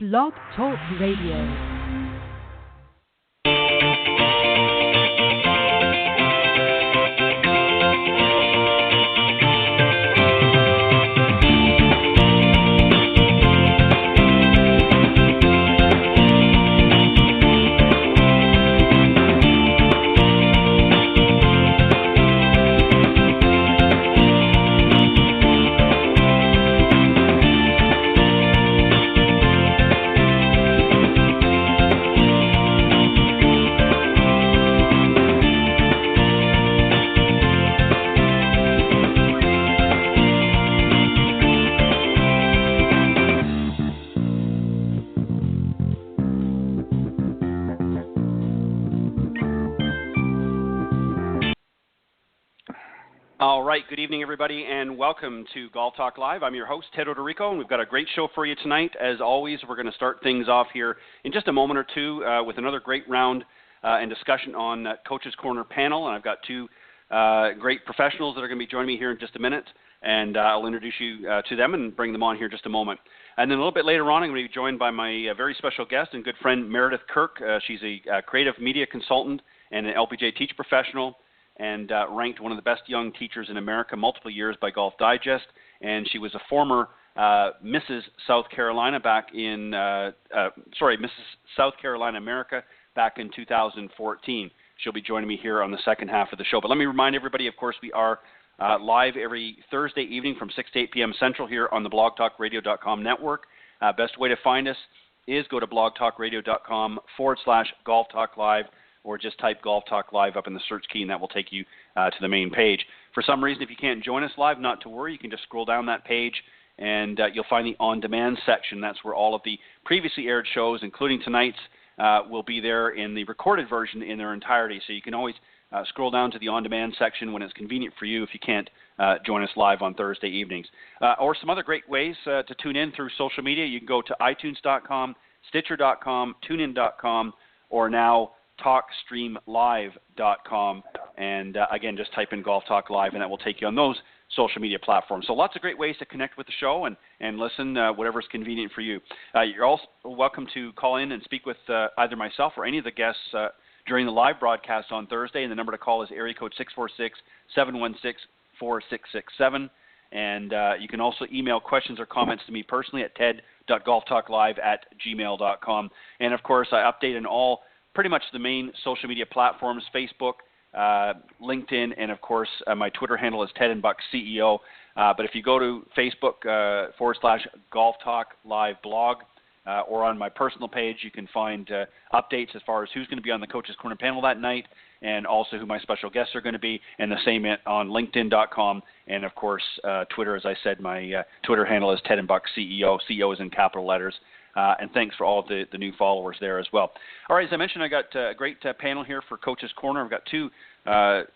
Blog Talk Radio. All right, good evening, everybody, and welcome to Golf Talk Live. I'm your host, Ted Odorico, and we've got a great show for you tonight. As always, we're going to start things off here in just a moment or two with another great round and discussion on Coach's Corner panel, and I've got two great professionals that are going to be joining me here in just a minute, and I'll introduce you to them and bring them on here in just a moment. And then a little bit later on, I'm going to be joined by my very special guest and good friend, Meredith Kirk. She's a creative media consultant and an LPGA teach professional, and ranked one of the best young teachers in America multiple years by Golf Digest. And she was a former Mrs. South Carolina Mrs. South Carolina America back in 2014. She'll be joining me here on the second half of the show. But let me remind everybody, of course, we are live every Thursday evening from 6 to 8 p.m. Central here on the blogtalkradio.com network. Best way to find us is go to blogtalkradio.com/Golf Talk Live, or just type Golf Talk Live up in the search key, and that will take you to the main page. For some reason, if you can't join us live, not to worry. You can just scroll down that page, and you'll find the on-demand section. That's where all of the previously aired shows, including tonight's, will be there in the recorded version in their entirety. So you can always scroll down to the on-demand section when it's convenient for you if you can't join us live on Thursday evenings. Or some other great ways to tune in through social media. You can go to iTunes.com, Stitcher.com, TuneIn.com, or now TalkStreamLive.com, and again, just type in Golf Talk Live, and that will take you on those social media platforms. So lots of great ways to connect with the show and listen, whatever's convenient for you. You're also welcome to call in and speak with either myself or any of the guests during the live broadcast on Thursday, and the number to call is area code 646-716-4667. And you can also email questions or comments to me personally at ted.golftalklive@gmail.com. And, of course, I update on all pretty much the main social media platforms: Facebook, LinkedIn, and of course my Twitter handle is Ted and Buck CEO. But if you go to Facebook /Golf Talk Live blog, or on my personal page, you can find updates as far as who's going to be on the Coach's Corner panel that night, and also who my special guests are going to be, and the same on LinkedIn.com, and of course Twitter. As I said, my Twitter handle is Ted and Buck CEO. CEO is in capital letters. And thanks for all of the new followers there as well. All right, as I mentioned, I got a great panel here for Coach's Corner. I've got two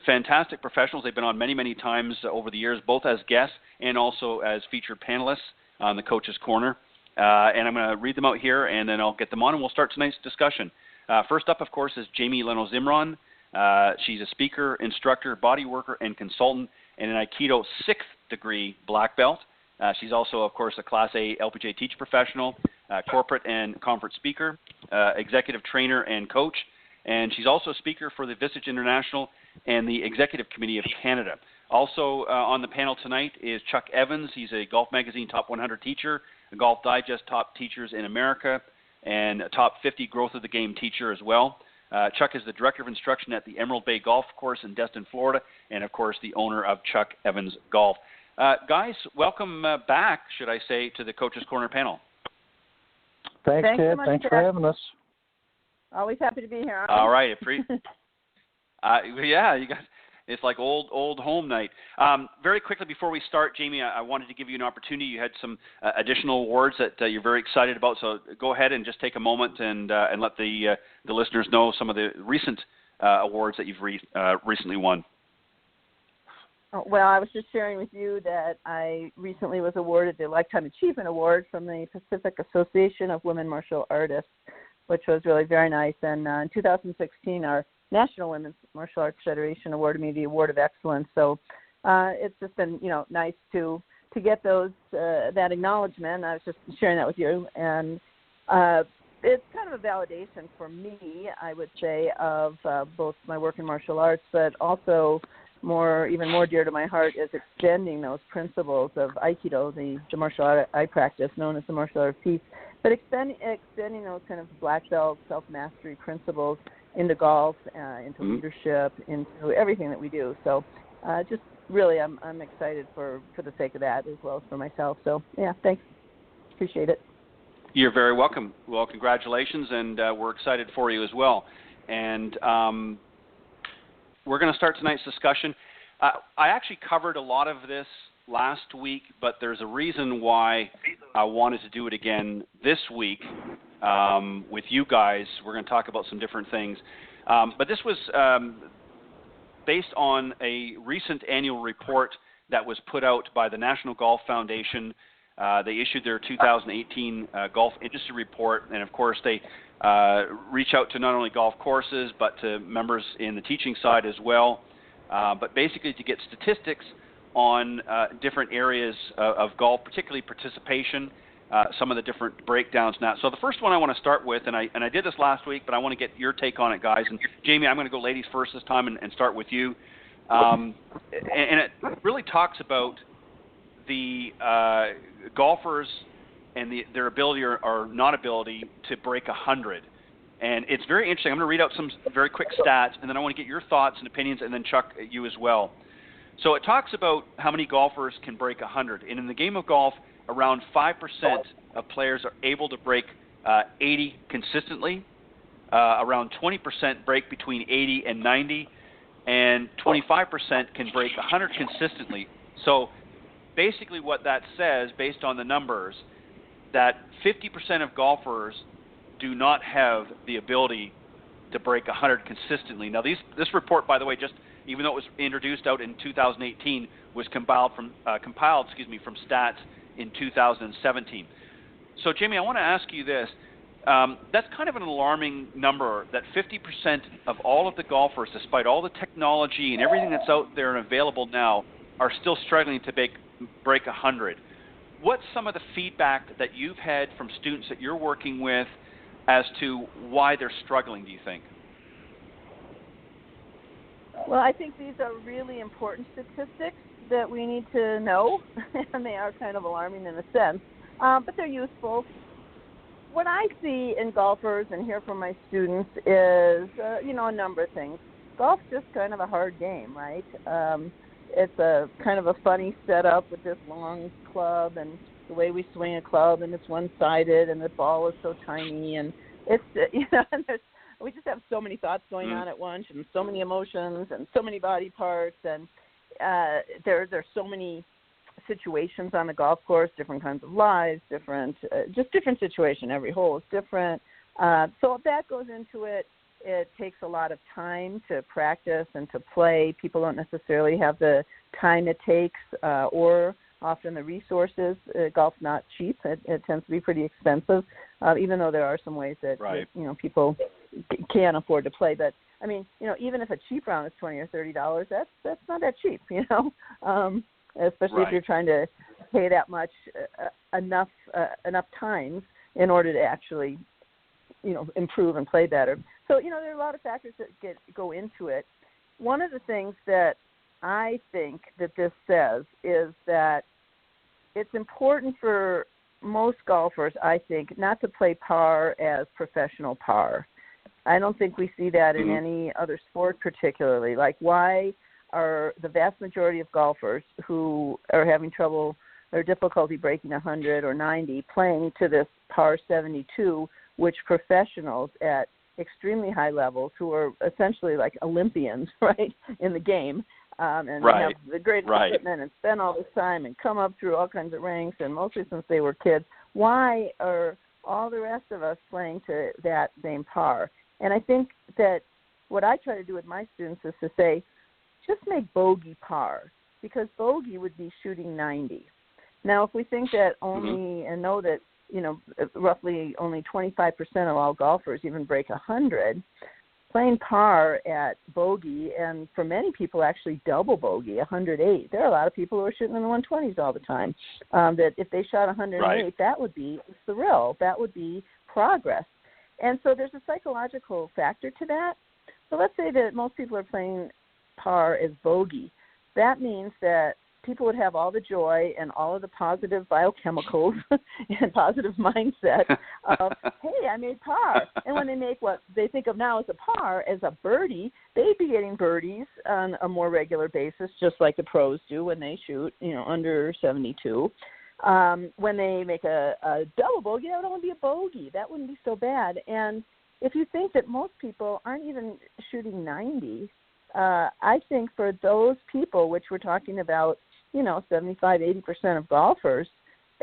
fantastic professionals. They've been on many, many times over the years, both as guests and also as featured panelists on the Coach's Corner. And I'm going to read them out here, and then I'll get them on, and we'll start tonight's discussion. First up, of course, is Jamie Leno-Zimron. She's a speaker, instructor, body worker, and consultant, and an Aikido 6th degree black belt. She's also, of course, a Class A LPGA teach professional, corporate and conference speaker, executive trainer and coach, and she's also a speaker for the Visage International and the Executive Committee of Canada. Also on the panel tonight is Chuck Evans. He's a Golf Magazine Top 100 teacher, a Golf Digest Top Teachers in America, and a Top 50 Growth of the Game teacher as well. Chuck is the Director of Instruction at the Emerald Bay Golf Course in Destin, Florida, and, of course, the owner of Chuck Evans Golf. Guys, welcome back, should I say, to the Coach's Corner panel. Thanks, Ted. Thanks for having us. Always happy to be here. All right. Yeah, you guys, it's like old home night. Very quickly before we start, Jamie, I wanted to give you an opportunity. You had some additional awards that you're very excited about, so go ahead and just take a moment and let the listeners know some of the recent awards that you've recently won. Well, I was just sharing with you that I recently was awarded the Lifetime Achievement Award from the Pacific Association of Women Martial Artists, which was really very nice. And in 2016, our National Women's Martial Arts Federation awarded me the Award of Excellence. So it's just been, nice to get those that acknowledgement. I was just sharing that with you. And It's kind of a validation for me, I would say, of both my work in martial arts, but also even more dear to my heart is extending those principles of Aikido, the martial art I practice, known as the martial art of peace, but extending those kind of black belt self-mastery principles into golf, into leadership, into everything that we do. So just really I'm excited for the sake of that as well as for myself. So, yeah, thanks. Appreciate it. You're very welcome. Well, congratulations, and we're excited for you as well. And we're going to start tonight's discussion. I actually covered a lot of this last week, but there's a reason why I wanted to do it again this week with you guys. We're going to talk about some different things. But this was based on a recent annual report that was put out by the National Golf Foundation. They issued their 2018 Golf Industry Report, and of course they reach out to not only golf courses but to members in the teaching side as well, but basically to get statistics on different areas of golf, particularly participation, some of the different breakdowns now. So the first one I want to start with, and I did this last week, but I want to get your take on it, guys. And Jamie, I'm going to go ladies first this time and start with you. And it really talks about the golfers and their ability or not ability to break 100. And it's very interesting. I'm going to read out some very quick stats, and then I want to get your thoughts and opinions, and then Chuck, you as well. So it talks about how many golfers can break 100. And in the game of golf, around 5% of players are able to break 80 consistently. Around 20% break between 80 and 90. And 25% can break 100 consistently. So basically what that says, based on the numbers, that 50% of golfers do not have the ability to break 100 consistently. Now, this report, by the way, just even though it was introduced out in 2018, was compiled from stats in 2017. So, Jamie, I want to ask you this. That's kind of an alarming number, that 50% of all of the golfers, despite all the technology and everything that's out there and available now, are still struggling to break 100. What's some of the feedback that you've had from students that you're working with as to why they're struggling, do you think? Well, I think these are really important statistics that we need to know, and they are kind of alarming in a sense, but they're useful. What I see in golfers and hear from my students is, a number of things. Golf's just kind of a hard game, right? It's a kind of a funny setup with this long club and the way we swing a club, and it's one-sided, and the ball is so tiny, and it's, and we just have so many thoughts going on at once, and so many emotions, and so many body parts, and there's so many situations on the golf course, different kinds of lives, different situation. Every hole is different. So if that goes into it, it takes a lot of time to practice and to play. People don't necessarily have the time it takes or often the resources. Golf's not cheap. It tends to be pretty expensive, even though there are some ways that people can afford to play. But I mean, even if a cheap round is $20 or $30, that's not that cheap, especially if you're trying to pay that much enough times in order to actually, improve and play better. So, there are a lot of factors that go into it. One of the things that I think that this says is that it's important for most golfers, I think, not to play par as professional par. I don't think we see that in any other sport particularly. Like, why are the vast majority of golfers who are having trouble or difficulty breaking 100 or 90 playing to this par 72, which professionals at extremely high levels who are essentially like Olympians, right, in the game, and have the greatest equipment and spend all this time and come up through all kinds of ranks, and mostly since they were kids, why are all the rest of us playing to that same par? And I think that what I try to do with my students is to say, just make bogey par, because bogey would be shooting 90. Now, if we think that only, and know that, roughly only 25% of all golfers even break 100, playing par at bogey, and for many people actually double bogey, 108. There are a lot of people who are shooting in the 120s all the time. That if they shot 108, that would be a thrill. That would be progress. And so there's a psychological factor to that. So let's say that most people are playing par as bogey. That means that people would have all the joy and all of the positive biochemicals and positive mindset of, hey, I made par. And when they make what they think of now as a par, as a birdie, they'd be getting birdies on a more regular basis, just like the pros do when they shoot, under 72. When they make a double bogey, that would only be a bogey. That wouldn't be so bad. And if you think that most people aren't even shooting 90, I think for those people, which we're talking about, 75, 80% of golfers,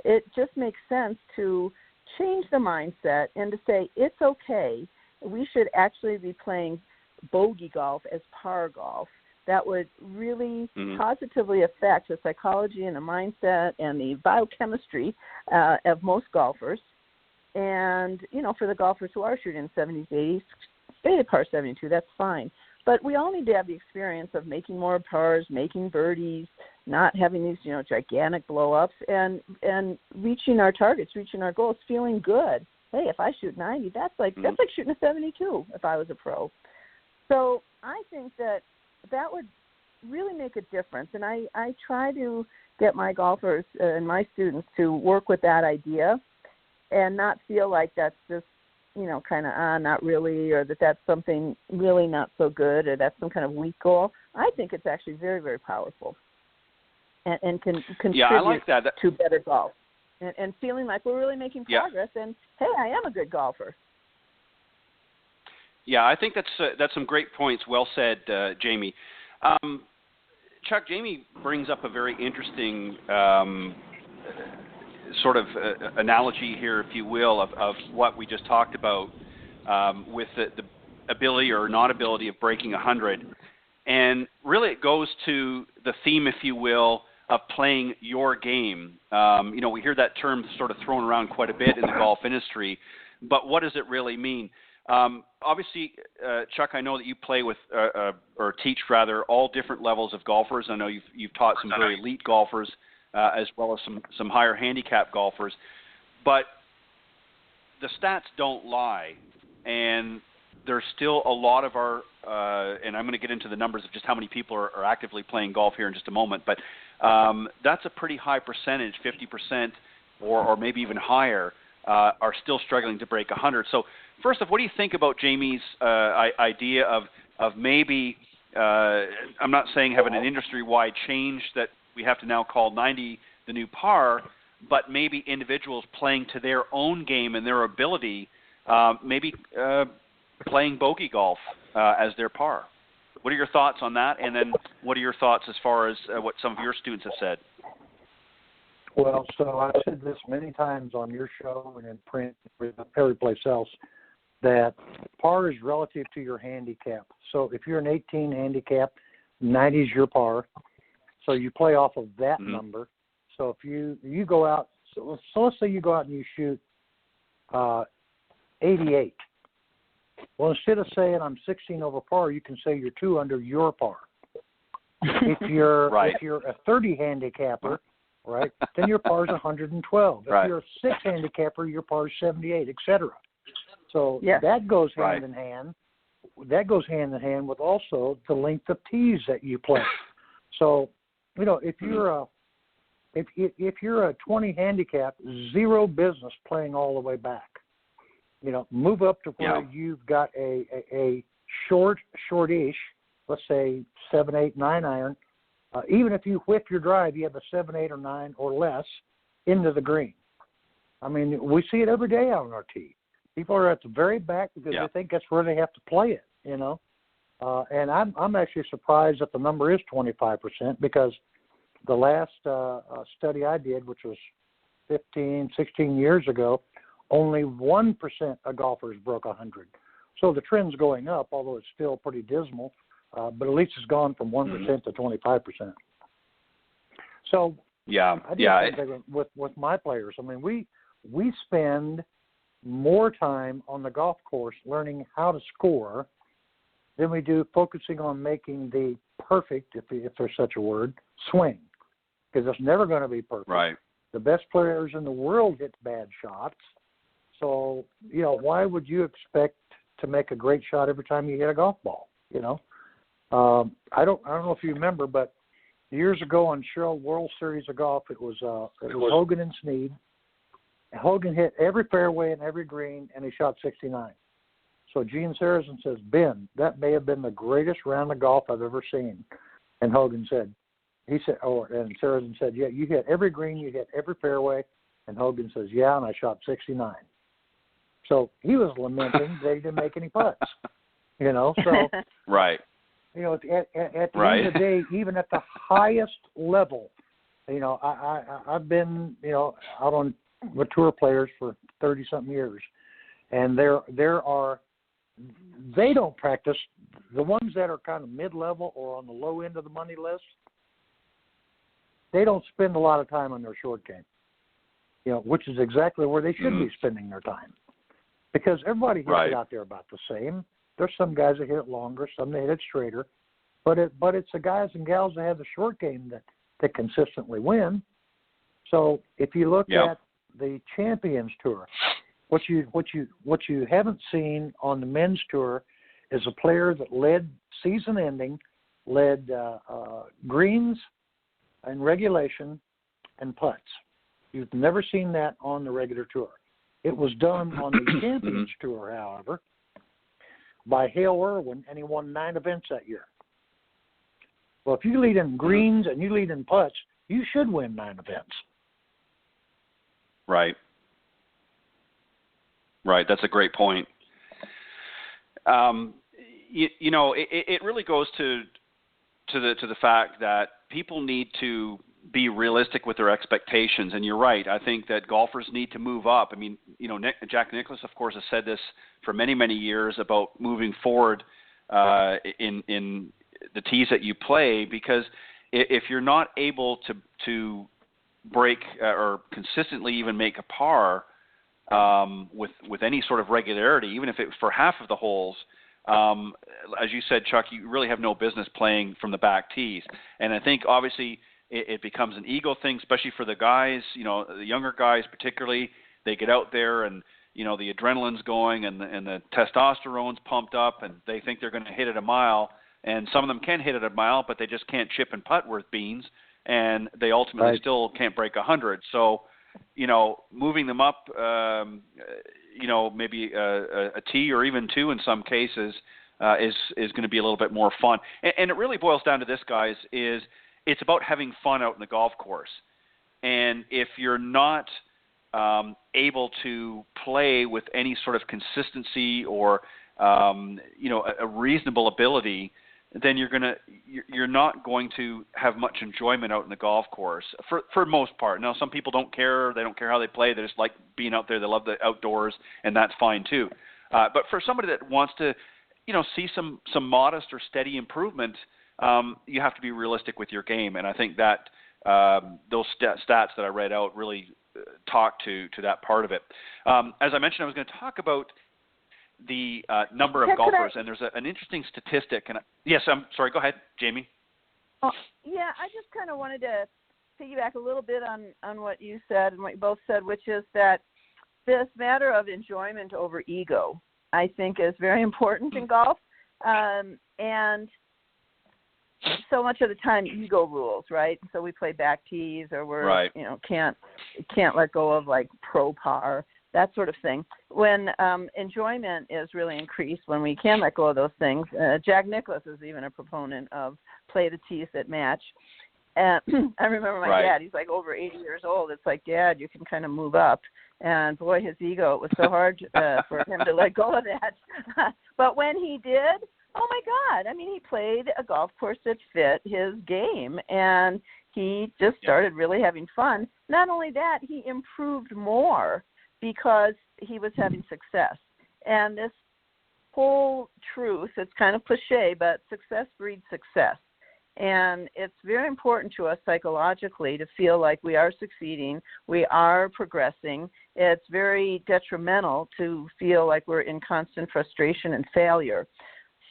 it just makes sense to change the mindset and to say it's okay. We should actually be playing bogey golf as par golf. That would really positively affect the psychology and the mindset and the biochemistry of most golfers. And, for the golfers who are shooting 70s, 80s, stay at par 72, that's fine. But we all need to have the experience of making more pars, making birdies, not having these, gigantic blow-ups, and reaching our targets, reaching our goals, feeling good. Hey, if I shoot 90, that's like shooting a 72 if I was a pro. So I think that would really make a difference. And I try to get my golfers and my students to work with that idea and not feel like that's just, kind of, not really, or that's something really not so good, or that's some kind of weak goal. I think it's actually very, very powerful and can contribute I like that. To better golf and feeling like we're really making progress and, hey, I am a good golfer. Yeah, I think that's some great points. Well said, Jamie. Chuck, Jamie brings up a very interesting sort of analogy here, if you will, of what we just talked about with the ability or not ability of breaking 100. And really it goes to the theme, if you will, of playing your game. We hear that term sort of thrown around quite a bit in the golf industry, but what does it really mean? Obviously, Chuck, I know that you play with, or teach rather, all different levels of golfers. I know you've taught some very elite golfers as well as some higher handicap golfers. But the stats don't lie, and there's still a lot of our, and I'm going to get into the numbers of just how many people are actively playing golf here in just a moment, but that's a pretty high percentage, 50% or maybe even higher, are still struggling to break 100. So first off, what do you think about Jamie's idea of maybe, I'm not saying having an industry-wide change that we have to now call 90 the new par, but maybe individuals playing to their own game and their ability, maybe playing bogey golf as their par. What are your thoughts on that? And then what are your thoughts as far as what some of your students have said? Well, so I've said this many times on your show and in print every place else, that par is relative to your handicap. So if you're an 18 handicap, 90 is your par. So you play off of that number. So if you go out, so let's say you go out and you shoot 88. Well, instead of saying I'm 16 over par, you can say you're 2 under your par. If you're if you're a 30 handicapper, right, then your par is 112. If you're a 6 handicapper, your par is 78, etc. So that goes hand in hand. That goes hand in hand with also the length of tees that you play. So, if you're a 20 handicap, zero business playing all the way back. Move up to where you've got a shortish, let's say 7, 8, 9 iron. Even if you whip your drive, you have a 7, 8, or 9 or less into the green. I mean, we see it every day out on our tee. People are at the very back because they think that's where they have to play it, And I'm actually surprised that the number is 25% because the last study I did, which was 15, 16 years ago, only 1% of golfers broke 100. So the trend's going up, although it's still pretty dismal, but at least it's gone from 1% to 25%. So I think with my players, I mean, we spend more time on the golf course learning how to score than we do focusing on making the perfect, if there's such a word, swing. Because it's never going to be perfect. Right. The best players in the world hit bad shots. So, why would you expect to make a great shot every time you hit a golf ball? I don't know if you remember, but years ago on Cheryl World Series of Golf, it was Hogan and Snead. Hogan hit every fairway and every green, and he shot 69. So Gene Sarazen says, Ben, that may have been the greatest round of golf I've ever seen. And Hogan said, and Sarazen said, yeah, you hit every green, you hit every fairway. And Hogan says, yeah, and I shot 69. So he was lamenting that he didn't make any putts, so. Right. At the end of the day, even at the highest level, I've been, out on with tour players for 30-something years, and they don't practice. The ones that are kind of mid-level or on the low end of the money list, they don't spend a lot of time on their short game, which is exactly where they should be spending their time, because everybody hits it out there about the same. There's some guys that hit it longer, some that hit it straighter, but it's the guys and gals that have the short game that consistently win. So if you look at the Champions Tour, what you haven't seen on the men's tour is a player that led season-ending, led greens and regulation and putts. You've never seen that on the regular tour. It was done on the Champions Tour, however, by Hale Irwin, and he won 9 events that year. Well, if you lead in greens and you lead in putts, you should win 9 events. Right. That's a great point. It really goes to the fact that people need to be realistic with their expectations, and you're right. I think that golfers need to move up. I mean, Jack Nicklaus, of course, has said this for many, many years about moving forward in the tees that you play, because if you're not able to break or consistently even make a par with any sort of regularity, even if it's for half of the holes, as you said, Chuck, you really have no business playing from the back tees. And I think obviously it becomes an ego thing, especially for the guys, the younger guys particularly. They get out there and, the adrenaline's going and the testosterone's pumped up, and they think they're going to hit it a mile. And some of them can hit it a mile, but they just can't chip and putt worth beans, and they ultimately still can't break 100. So, moving them up, maybe a tee or even 2 in some cases is going to be a little bit more fun. And it really boils down to this, guys, is it's about having fun out in the golf course. And if you're not able to play with any sort of consistency or a reasonable ability, then you're not going to have much enjoyment out in the golf course for most part. Now, some people don't care; they don't care how they play. They just like being out there. They love the outdoors, and that's fine too. But for somebody that wants to, see some modest or steady improvement, you have to be realistic with your game. And I think that those stats that I read out really talk to that part of it. As I mentioned, I was going to talk about the number of golfers, and there's an interesting statistic. And yes, I'm sorry. Go ahead, Jamie. Oh, yeah, I just kind of wanted to piggyback a little bit on what you said and what you both said, which is that this matter of enjoyment over ego, I think, is very important in golf. And so much of the time, ego rules, right? So we play back tees, or we're can't let go of like pro par, that sort of thing. When enjoyment is really increased, when we can let go of those things. Jack Nicklaus is even a proponent of play the tees that match. And I remember my dad, he's like over 80 years old. It's like, Dad, you can kind of move up. And boy, his ego, it was so hard for him to let go of that. But when he did, oh my God, I mean, he played a golf course that fit his game, and he just started really having fun. Not only that, he improved more because he was having success. And this whole truth, it's kind of cliche, but success breeds success. And it's very important to us psychologically to feel like we are succeeding, we are progressing. It's very detrimental to feel like we're in constant frustration and failure.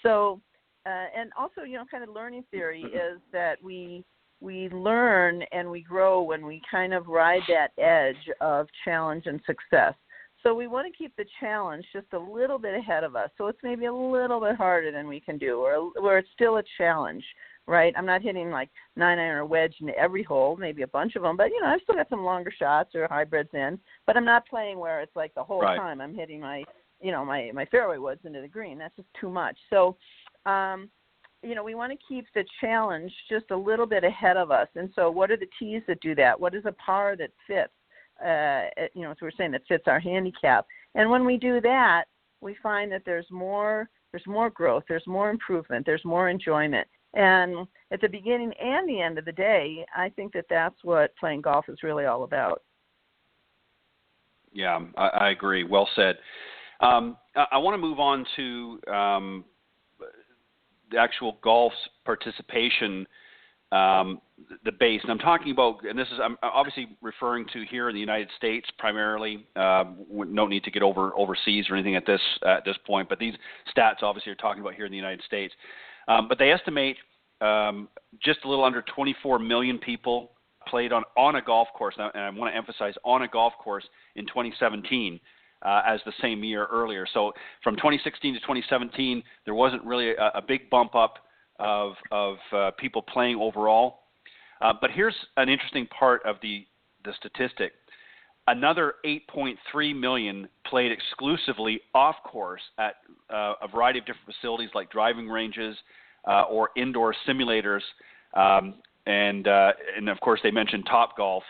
So, and also, kind of learning theory is that we learn and we grow when we kind of ride that edge of challenge and success. So we want to keep the challenge just a little bit ahead of us. So it's maybe a little bit harder than we can do, or where it's still a challenge, right? I'm not hitting like 9-iron or wedge into every hole, maybe a bunch of them, but, I've still got some longer shots or hybrids in, but I'm not playing where it's like the whole time I'm hitting my fairway woods into the green. That's just too much. So, we want to keep the challenge just a little bit ahead of us. And so what are the tees that do that? What is a par that fits? As we're saying, that fits our handicap. And when we do that, we find that there's more growth, there's more improvement, there's more enjoyment. And at the beginning and the end of the day, I think that that's what playing golf is really all about. Yeah, I agree. Well said. I want to move on to the actual golf's participation, the base. And I'm talking about, and I'm obviously referring to here in the United States primarily. No need to get overseas or anything at this point, but these stats obviously are talking about here in the United States. But they estimate just a little under 24 million people played on a golf course, and I want to emphasize on a golf course in 2017 as the same year earlier. So from 2016 to 2017, there wasn't really a big bump up of people playing overall. But here's an interesting part of the statistic. Another 8.3 million played exclusively off course at a variety of different facilities like driving ranges or indoor simulators. And of course, they mentioned Topgolf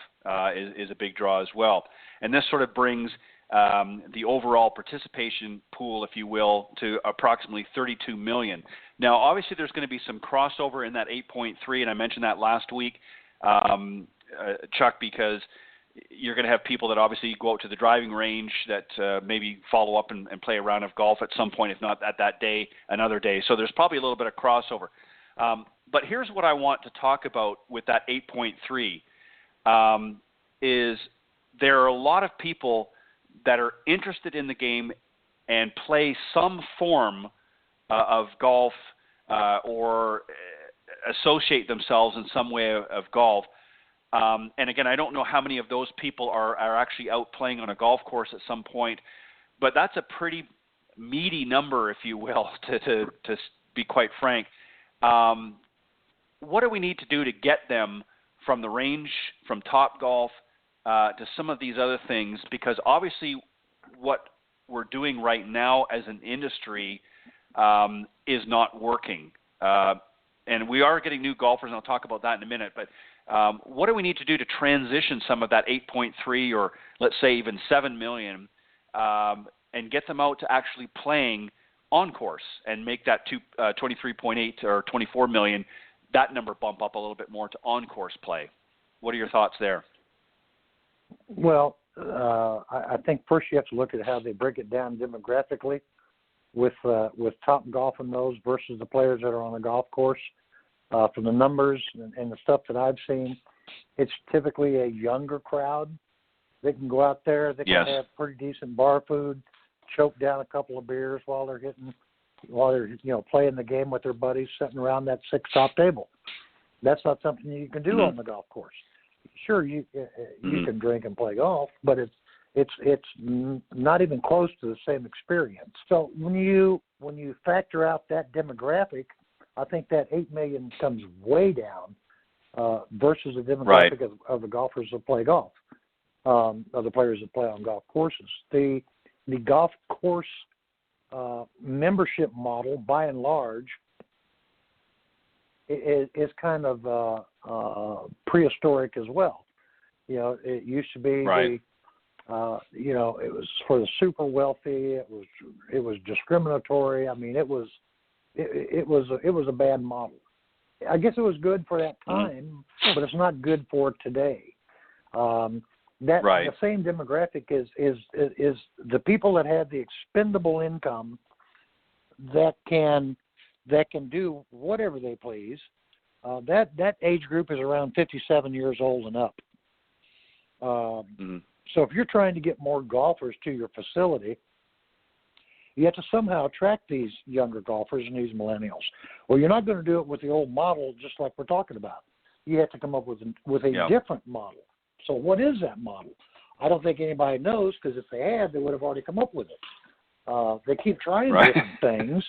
is a big draw as well. And this sort of brings the overall participation pool, if you will, to approximately 32 million. Now, obviously, there's going to be some crossover in that 8.3, and I mentioned that last week, Chuck, because you're going to have people that obviously go out to the driving range that maybe follow up and play a round of golf at some point, if not at that day, another day. So there's probably a little bit of crossover. But here's what I want to talk about with that 8.3 is there are a lot of people that are interested in the game and play some form of golf or associate themselves in some way of golf. And again, I don't know how many of those people are actually out playing on a golf course at some point, but that's a pretty meaty number, if you will, to be quite frank. What do we need to do to get them from the range, from Topgolf, to some of these other things? Because obviously what we're doing right now as an industry is not working. And we are getting new golfers, and I'll talk about that in a minute. But what do we need to do to transition some of that 8.3 or let's say even 7 million and get them out to actually playing on course and make that 23.8 or 24 million, that number bump up a little bit more to on course play? What are your thoughts there? Well, I think first you have to look at how they break it down demographically with Topgolf and those versus the players that are on the golf course. From the numbers and the stuff that I've seen, it's typically a younger crowd. They can go out there, they can have pretty decent bar food, choke down a couple of beers while they're playing the game with their buddies, sitting around that 6-top table. That's not something you can do on the golf course. Sure, you can drink and play golf, but it's not even close to the same experience. So when you factor out that demographic, I think that 8 million comes way down versus the demographic of the golfers that play golf, of the players that play on golf courses. The golf course membership model, by and large, is kind of prehistoric as well. It used to be it was for the super wealthy. It was discriminatory. I mean, it was a bad model. I guess it was good for that time, but it's not good for today. The same demographic is the people that have the expendable income that can do whatever they please. That age group is around 57 years old and up. So if you're trying to get more golfers to your facility, you have to somehow attract these younger golfers and these millennials. Well, you're not going to do it with the old model, just like we're talking about. You have to come up with a different model. So what is that model? I don't think anybody knows, because if they had, they would have already come up with it. They keep trying Right. different things,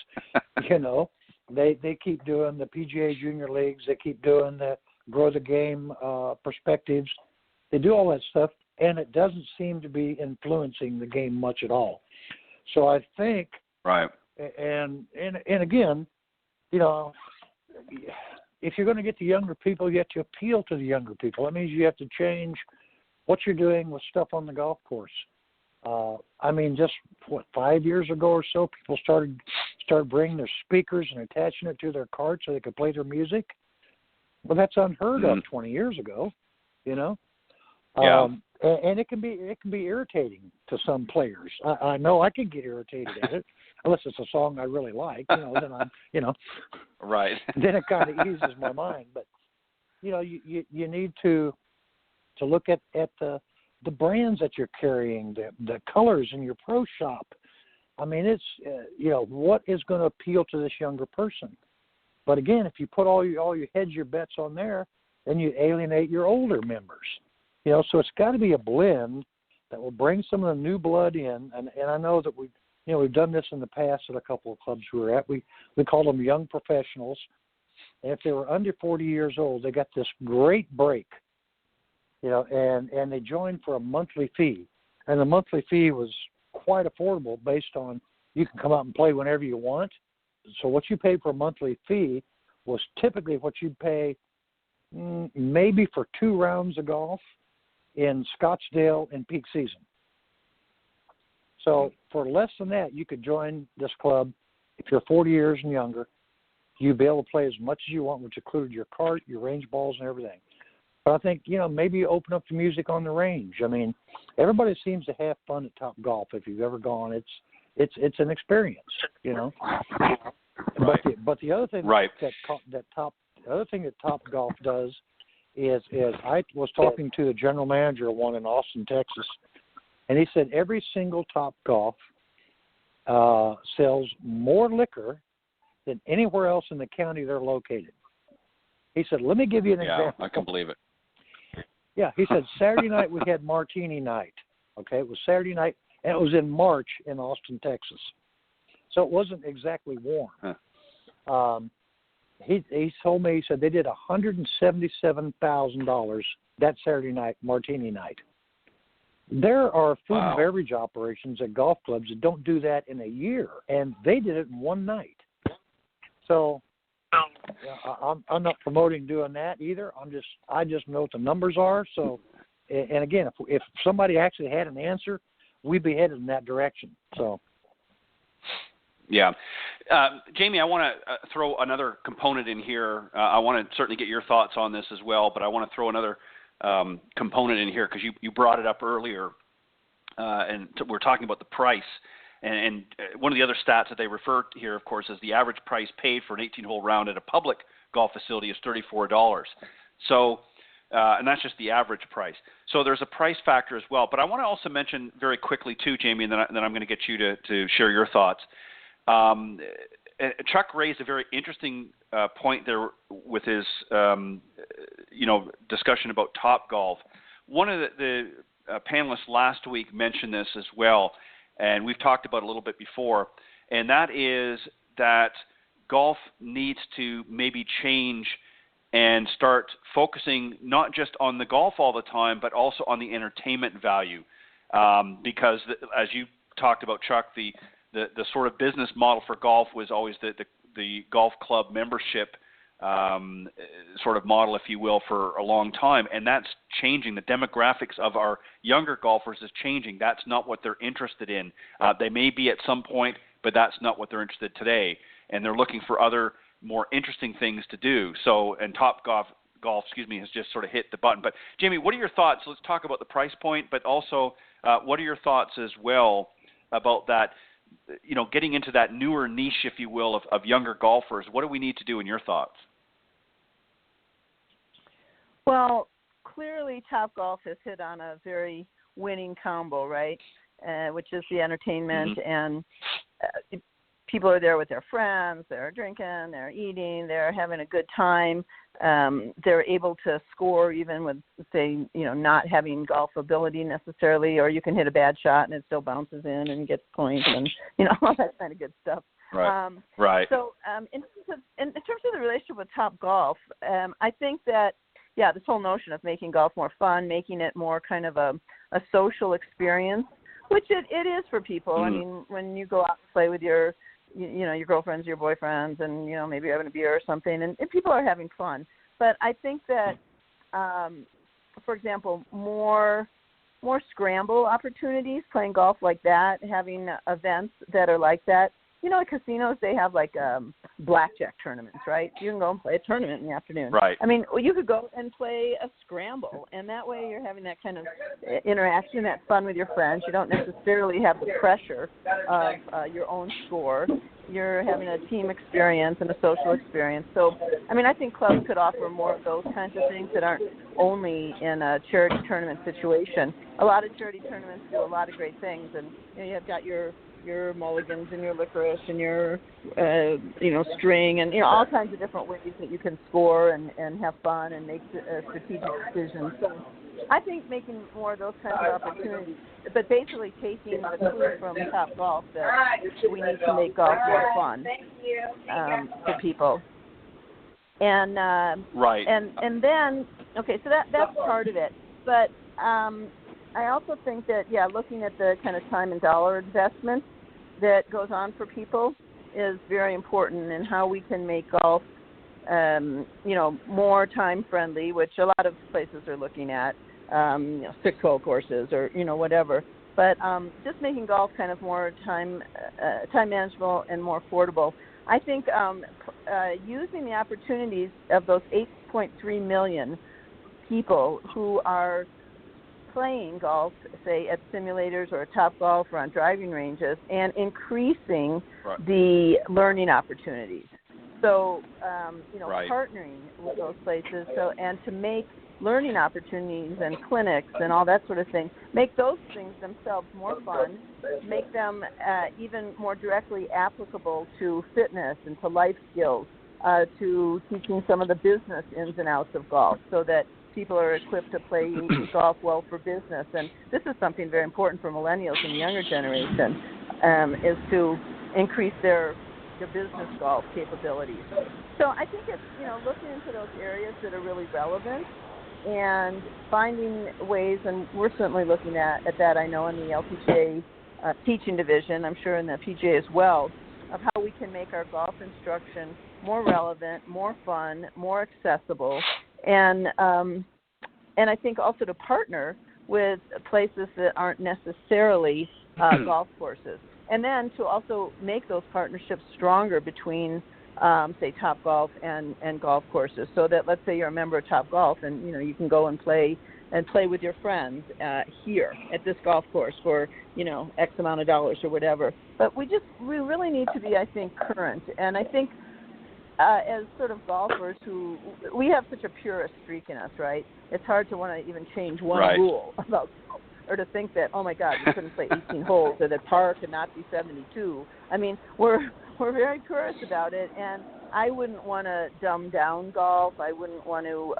you know. They keep doing the PGA Junior Leagues. They keep doing the Grow the Game perspectives. They do all that stuff, and it doesn't seem to be influencing the game much at all. So I think, right. And again, you know, if you're going to get the younger people, you have to appeal to the younger people. That means you have to change what you're doing with stuff on the golf course. I mean, just 5 years ago or so, people started bringing their speakers and attaching it to their cart so they could play their music. Well, that's unheard of 20 years ago, you know. Yeah. And it can be irritating to some players. I know I can get irritated at it, unless it's a song I really like. You know, then I'm, you know, right. Then it kind of eases my mind. But you know, you need to look at the brands that you're carrying, the colors in your pro shop. I mean, it's you know, what is going to appeal to this younger person. But again, if you put all your hedge your bets on there, then you alienate your older members. You know, so it's got to be a blend that will bring some of the new blood in. And I know that we've done this in the past at a couple of clubs we were at. We called them young professionals. And if they were under 40 years old, they got this great break. You know, and they joined for a monthly fee. And the monthly fee was quite affordable based on you can come out and play whenever you want. So what you paid for a monthly fee was typically what you'd pay maybe for 2 rounds of golf in Scottsdale in peak season. So for less than that, you could join this club. If you're 40 years and younger, you'd be able to play as much as you want, which included your cart, your range balls, and everything. But I think, you know, maybe you open up the music on the range. I mean, everybody seems to have fun at Top Golf. If you've ever gone, it's an experience, you know. Right. But the other thing that Top Golf does is I was talking to the general manager of one in Austin, Texas, and he said every single Top Golf sells more liquor than anywhere else in the county they're located. He said, let me give you an example. Yeah, I can believe it. Yeah, he said Saturday night we had martini night. Okay, it was Saturday night, and it was in March in Austin, Texas. So it wasn't exactly warm. Huh. He told me, he said they did $177,000 that Saturday night, martini night. There are food and beverage operations at golf clubs that don't do that in a year, and they did it in one night. So I'm not promoting doing that either. I just know what the numbers are. So, and again, if somebody actually had an answer, we'd be headed in that direction. So. Yeah. Jamie, I want to throw another component in here. I want to certainly get your thoughts on this as well, but I want to throw another component in here because you brought it up earlier, and we're talking about the price. And one of the other stats that they refer to here, of course, is the average price paid for an 18-hole round at a public golf facility is $34. So, and that's just the average price. So there's a price factor as well. But I want to also mention very quickly too, Jamie, and then I'm going to get you to share your thoughts. Chuck raised a very interesting point there with his, discussion about Topgolf. One of the panelists last week mentioned this as well, and we've talked about it a little bit before, and that is that golf needs to maybe change and start focusing not just on the golf all the time, but also on the entertainment value, because as you talked about, Chuck, the sort of business model for golf was always the golf club membership sort of model, if you will, for a long time, and that's changing. The demographics of our younger golfers is changing. That's not what they're interested in. They may be at some point, but that's not what they're interested in today, and they're looking for other more interesting things to do. So, and Topgolf, has just sort of hit the button. But Jamie, what are your thoughts? Let's talk about the price point, but also what are your thoughts as well about that? Getting into that newer niche, if you will, of younger golfers. What do we need to do in your thoughts? Well, clearly Topgolf has hit on a very winning combo, right? Which is the entertainment and people are there with their friends, they're drinking, they're eating, they're having a good time. They're able to score even with, say, not having golf ability necessarily, or you can hit a bad shot and it still bounces in and gets points and, all that kind of good stuff. Right. Right. So in terms of the relationship with Topgolf, I think that, this whole notion of making golf more fun, making it more kind of a social experience, which it is for people. I mean, when you go out and play with your girlfriends, your boyfriends, and, maybe you're having a beer or something, and people are having fun. But I think that, for example, more scramble opportunities, playing golf like that, having events that are like that. At casinos, they have like blackjack tournaments, right? You can go and play a tournament in the afternoon. Right. I mean, you could go and play a scramble, and that way you're having that kind of interaction, that fun with your friends. You don't necessarily have the pressure of your own score. You're having a team experience and a social experience. So, I mean, I think clubs could offer more of those kinds of things that aren't only in a charity tournament situation. A lot of charity tournaments do a lot of great things, and you've got your mulligans and your licorice and your string and all kinds of different ways that you can score and have fun and make strategic decisions. So I think making more of those kinds of opportunities, but basically taking the clue from Topgolf that we need to make golf more fun for people. And right. And then so that's part of it, but. I also think that, looking at the kind of time and dollar investment that goes on for people is very important, and how we can make golf, more time friendly, which a lot of places are looking at, 6-hole courses or, whatever. But just making golf kind of more time manageable and more affordable. I think using the opportunities of those 8.3 million people who are playing golf, say at simulators or at Topgolf or on driving ranges, and increasing the learning opportunities. So, partnering with those places, and to make learning opportunities and clinics and all that sort of thing, make those things themselves more fun, make them even more directly applicable to fitness and to life skills, to teaching some of the business ins and outs of golf, so that people are equipped to play golf well for business. And this is something very important for millennials and the younger generation, is to increase their business golf capabilities. So I think it's, looking into those areas that are really relevant and finding ways, and we're certainly looking at that, I know, in the LPGA teaching division, I'm sure in the PGA as well, of how we can make our golf instruction more relevant, more fun, more accessible, and I think also to partner with places that aren't necessarily golf courses, and then to also make those partnerships stronger between, say, Topgolf and golf courses, so that, let's say you're a member of Topgolf, and you can go and play with your friends here at this golf course for X amount of dollars or whatever. But we really need to be, I think, current, and I think. As sort of golfers who, we have such a purist streak in us, right? It's hard to want to even change one rule about golf, or to think that, oh my God, we couldn't play 18 holes, or that par could not be 72. I mean, we're very purist about it, and I wouldn't want to dumb down golf. I wouldn't want to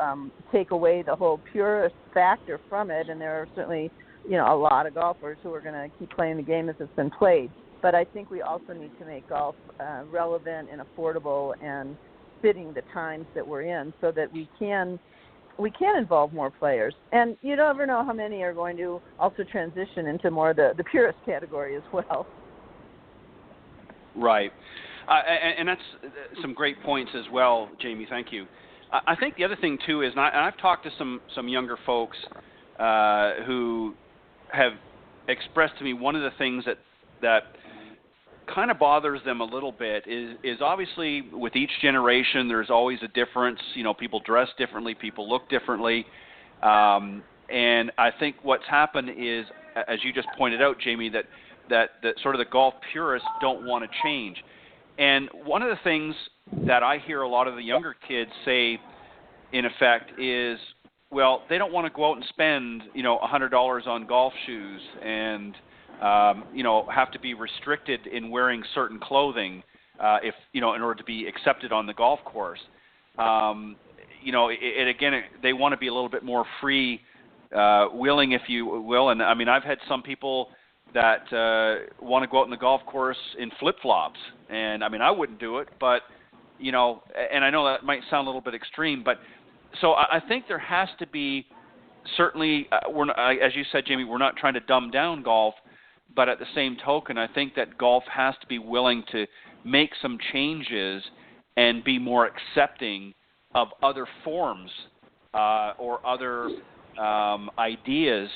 take away the whole purist factor from it, and there are certainly, a lot of golfers who are going to keep playing the game as it's been played. But I think we also need to make golf relevant and affordable and fitting the times that we're in, so that we can involve more players. And you never know how many are going to also transition into more of the purist category as well. Right. And that's some great points as well, Jamie. Thank you. I think the other thing, too, is, and I've talked to some younger folks who have expressed to me one of the things that kind of bothers them a little bit is obviously with each generation there's always a difference. People dress differently, people look differently, and I think what's happened is, as you just pointed out, Jamie, that sort of the golf purists don't want to change. And one of the things that I hear a lot of the younger kids say, in effect, is, well, they don't want to go out and spend $100 on golf shoes and have to be restricted in wearing certain clothing if in order to be accepted on the golf course. They want to be a little bit more free wheeling, if you will. And I mean, I've had some people that want to go out on the golf course in flip-flops, and I mean, I wouldn't do it, but and I know that might sound a little bit extreme, but so I think there has to be certainly, as you said, Jamie, we're not trying to dumb down golf, but at the same token, I think that golf has to be willing to make some changes and be more accepting of other forms or other ideas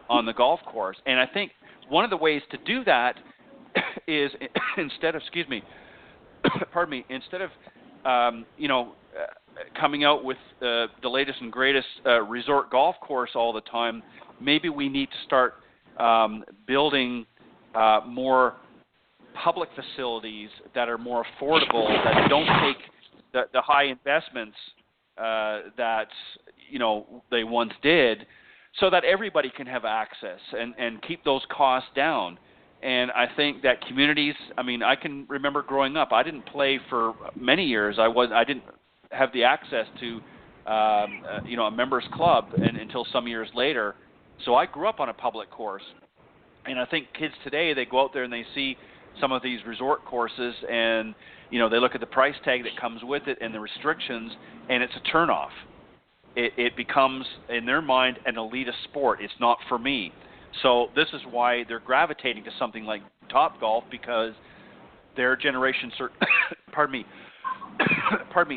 on the golf course. And I think one of the ways to do that is instead of coming out with the latest and greatest resort golf course all the time, maybe we need to start building more public facilities that are more affordable, that don't take the high investments that they once did, so that everybody can have access and keep those costs down. And I think that communities, I mean, I can remember growing up, I didn't play for many years. I didn't have the access to a members club until some years later. So I grew up on a public course. And I think kids today, they go out there and they see some of these resort courses, and they look at the price tag that comes with it and the restrictions, and it's a turnoff. It becomes, in their mind, an elitist sport. It's not for me. So this is why they're gravitating to something like Topgolf, because their generation,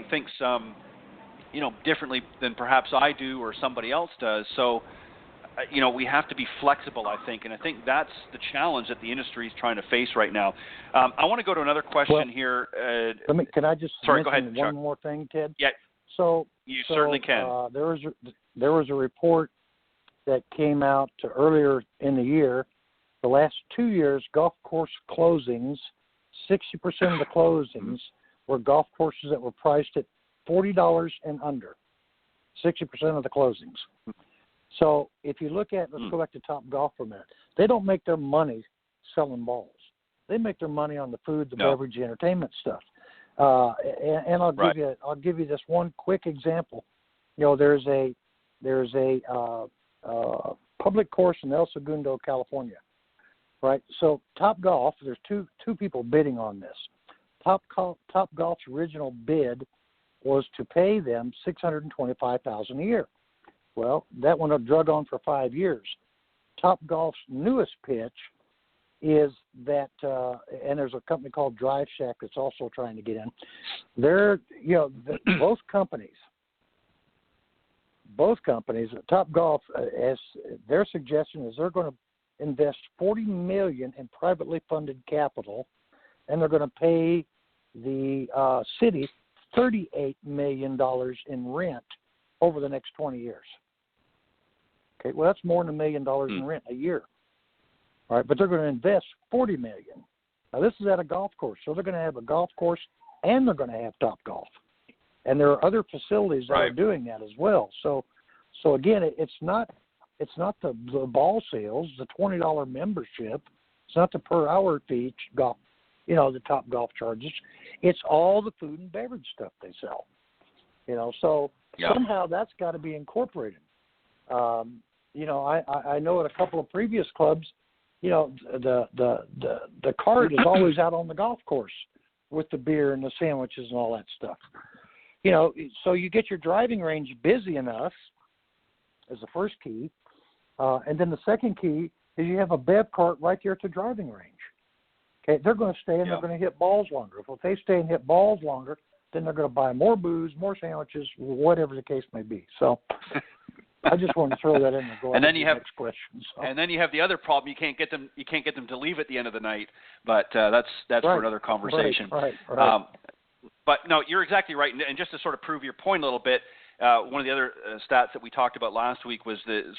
thinks differently than perhaps I do or somebody else does. So we have to be flexible, I think, and I think that's the challenge that the industry is trying to face right now. I want to go to another question here. Can I just mention go ahead, one more thing, Ted? Yeah. So you certainly can. There was a report that came out earlier in the year. The last 2 years, golf course closings, 60% of the closings were golf courses that were priced at $40 and under. 60% of the closings. So if you look at, let's go back to Topgolf for a minute. They don't make their money selling balls. They make their money on the food, the beverage, the entertainment stuff. And I'll give you this one quick example. There's a public course in El Segundo, California, right? So Topgolf, there's two people bidding on this. Topgolf's original bid was to pay them $625,000 a year. Well, that one drug on for 5 years. Topgolf's newest pitch is that, and there's a company called Drive Shack that's also trying to get in. Both companies, Topgolf, as their suggestion is they're going to invest $40 million in privately funded capital, and they're going to pay the city $38 million in rent over the next 20 years. Okay, well, that's more than $1 million in rent a year. All right, but they're going to invest $40 million. Now, this is at a golf course, so they're going to have a golf course and they're going to have Topgolf. And there are other facilities that are doing that as well. So again, it's not the ball sales, the $20 membership. It's not the per hour fee golf, the Topgolf charges. It's all the food and beverage stuff they sell. So somehow that's got to be incorporated. I know at a couple of previous clubs, the cart is always out on the golf course with the beer and the sandwiches and all that stuff. So you get your driving range busy enough as the first key, and then the second key is you have a bev cart right there at the driving range. Okay, they're going to stay and they're going to hit balls longer. If they stay and hit balls longer, then they're going to buy more booze, more sandwiches, whatever the case may be. So I just wanted to throw that in and go on to the next question. So. And then you have the other problem: you can't get them to leave at the end of the night. But that's for another conversation. Right. But no, you're exactly right. And just to sort of prove your point a little bit, one of the other stats that we talked about last week was the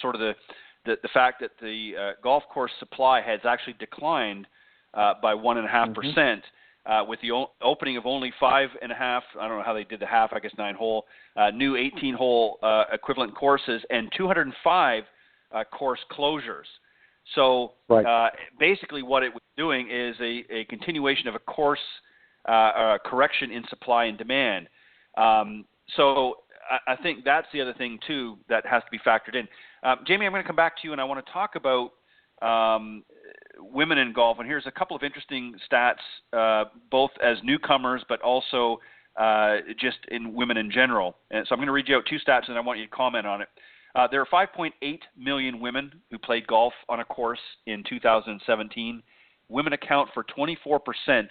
fact that the golf course supply has actually declined by 1.5%. With the opening of only 5.5, I don't know how they did the half, I guess 9-hole, new 18-hole equivalent courses, and 205 course closures. So Right. basically what it was doing is a continuation of a course correction in supply and demand. So I think that's the other thing, too, that has to be factored in. Jamie, I'm going to come back to you, and I want to talk about women in golf. And here's a couple of interesting stats, both as newcomers but also just in women in general. And so I'm going to read you out two stats, and I want you to comment on it. There are 5.8 million women who played golf on a course in 2017. Women account for 24%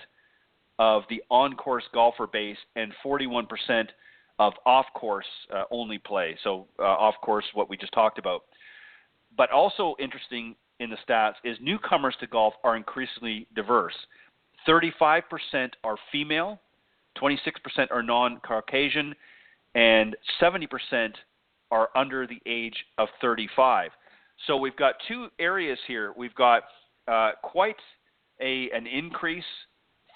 of the on-course golfer base and 41% of off-course only play. So off-course, what we just talked about. But also interesting in the stats is newcomers to golf are increasingly diverse. 35% are female, 26% are non-Caucasian, and 70% are under the age of 35. So we've got two areas here. We've got quite an increase.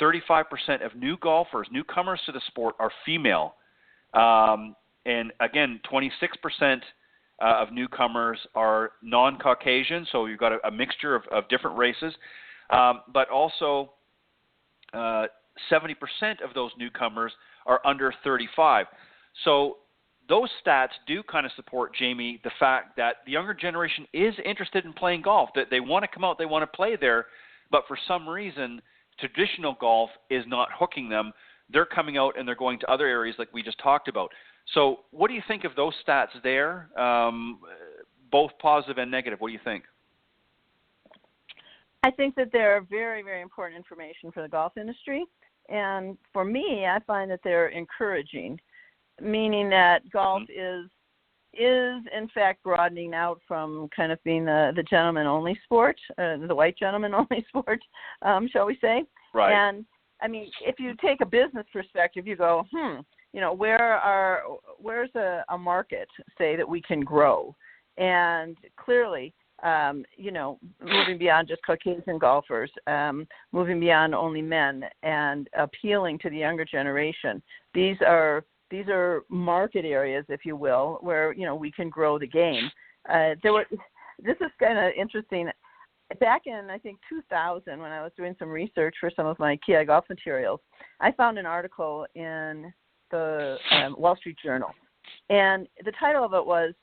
35% of new golfers, newcomers to the sport, are female. And again, 26% of newcomers are non-Caucasian, so you've got a mixture of different races. But also 70% of those newcomers are under 35. So those stats do kind of support, Jamie, the fact that the younger generation is interested in playing golf, that they want to come out, they want to play there, but for some reason, traditional golf is not hooking them. They're coming out and they're going to other areas like we just talked about. So what do you think of those stats there, both positive and negative? What do you think? I think that they're very, very important information for the golf industry. And for me, I find that they're encouraging, meaning that golf is in fact broadening out from kind of being the gentleman-only sport, the white gentleman-only sport, shall we say. Right. And, I mean, if you take a business perspective, you go, where's a market, say, that we can grow? And clearly, moving beyond just Caucasian golfers, moving beyond only men, and appealing to the younger generation. These are market areas, if you will, where we can grow the game. This is kind of interesting. Back in, I think, 2000, when I was doing some research for some of my KI golf materials, I found an article in the Wall Street Journal, and the title of it was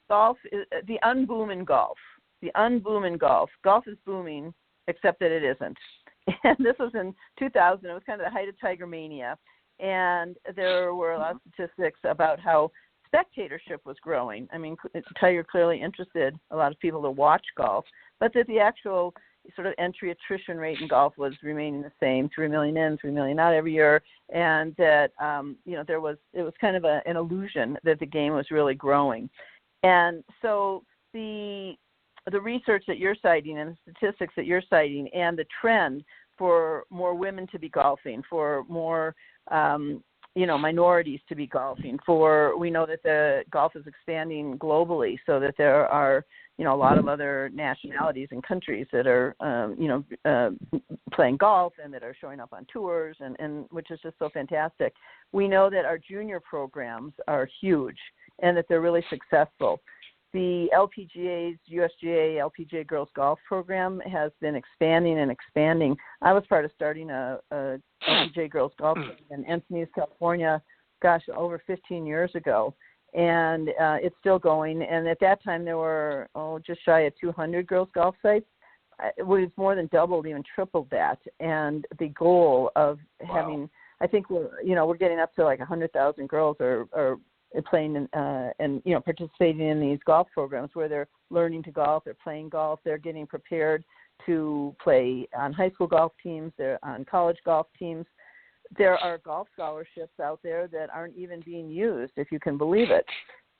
"Golf: The Unboom in Golf." The unboom in golf. Golf is booming, except that it isn't. And this was in 2000. It was kind of the height of Tiger Mania. And there were a lot of statistics about how spectatorship was growing. I mean, Tiger clearly interested a lot of people to watch golf, but that the actual sort of entry attrition rate in golf was remaining the same, 3 million in, 3 million out every year, and that it was kind of an illusion that the game was really growing. And so the research that you're citing and the statistics that you're citing and the trend for more women to be golfing, for more minorities to be golfing, we know that the golf is expanding globally, so that there are a lot of other nationalities and countries that are playing golf and that are showing up on tours, and which is just so fantastic. We know that our junior programs are huge and that they're really successful. The LPGA's USGA LPGA Girls Golf Program has been expanding and expanding. I was part of starting a LPGA Girls Golf Program in Encinitas, California, over 15 years ago. And it's still going. And at that time, there were just shy of 200 girls golf sites. We've more than doubled, even tripled that. And the goal of having, I think we're getting up to like 100,000 girls are playing and participating in these golf programs where they're learning to golf, they're playing golf, they're getting prepared to play on high school golf teams, they're on college golf teams. There are golf scholarships out there that aren't even being used, if you can believe it.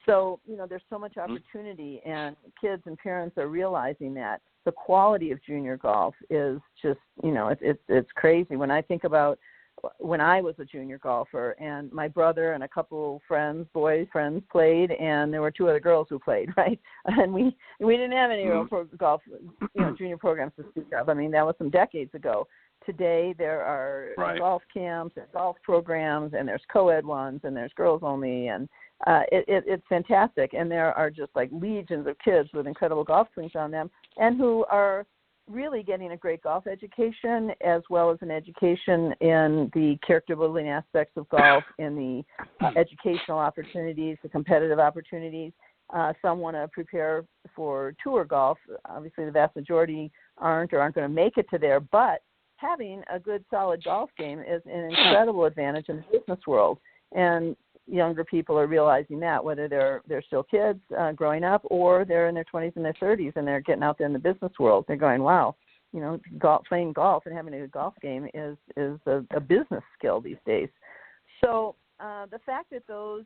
So, there's so much opportunity, and kids and parents are realizing that the quality of junior golf is just, it's crazy. When I think about when I was a junior golfer, and my brother and a couple friends, boys friends, played, and there were two other girls who played, right? And we didn't have any real golf, junior programs to speak of. I mean, that was some decades ago. Today there are golf camps and golf programs, and there's co-ed ones, and there's girls only, and It's fantastic, and there are just like legions of kids with incredible golf swings on them, and who are really getting a great golf education as well as an education in the character building aspects of golf, in the educational opportunities, the competitive opportunities. Some want to prepare for tour golf. Obviously, the vast majority aren't going to make it to there, but having a good, solid golf game is an incredible advantage in the business world. And younger people are realizing that, whether they're still kids growing up or they're in their 20s and their 30s and they're getting out there in the business world. They're going, wow, playing golf and having a good golf game is a business skill these days. So the fact that those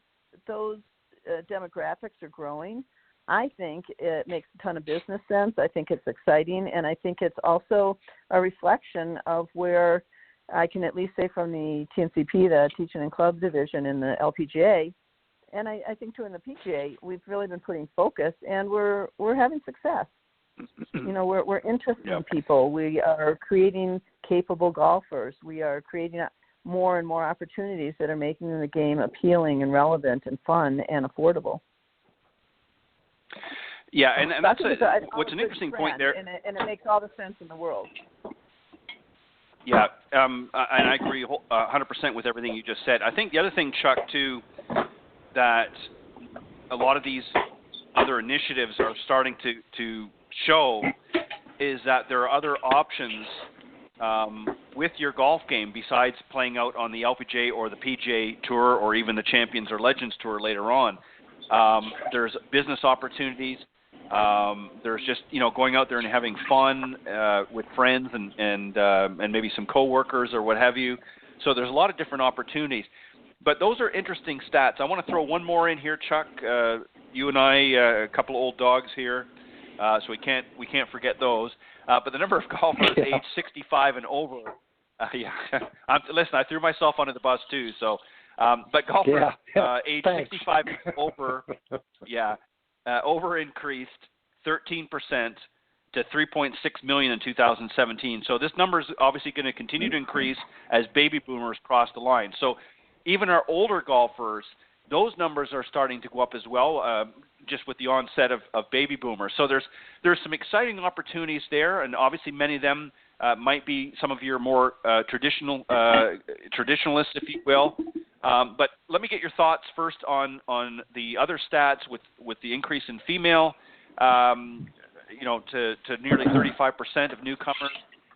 demographics are growing, I think it makes a ton of business sense. I think it's exciting, and I think it's also a reflection of where I can at least say from the TNCP, the Teaching and Club Division in the LPGA, and I think too in the PGA, we've really been putting focus, and we're having success. We're interested in people. We are creating capable golfers. We are creating more and more opportunities that are making the game appealing and relevant and fun and affordable. Yeah, and that's what's an interesting point there. And it makes all the sense in the world. Yeah, and I agree 100% with everything you just said. I think the other thing, Chuck, too, that a lot of these other initiatives are starting to show is that there are other options with your golf game besides playing out on the LPGA or the PGA Tour or even the Champions or Legends Tour later on. There's business opportunities. There's just going out there and having fun with friends and maybe some coworkers or what have you. So there's a lot of different opportunities. But those are interesting stats. I want to throw one more in here, Chuck. You and I, a couple of old dogs here, so we can't forget those. But the number of golfers age 65 and over. Listen, I threw myself under the bus too. So, but golfers age 65 and over, over increased 13% to 3.6 million in 2017. So this number is obviously going to continue to increase as baby boomers cross the line. So even our older golfers, those numbers are starting to go up as well, just with the onset of baby boomers. So there's some exciting opportunities there, and obviously many of them might be some of your more traditionalists, if you will. But let me get your thoughts first on the other stats with the increase in female, to nearly 35% of newcomers,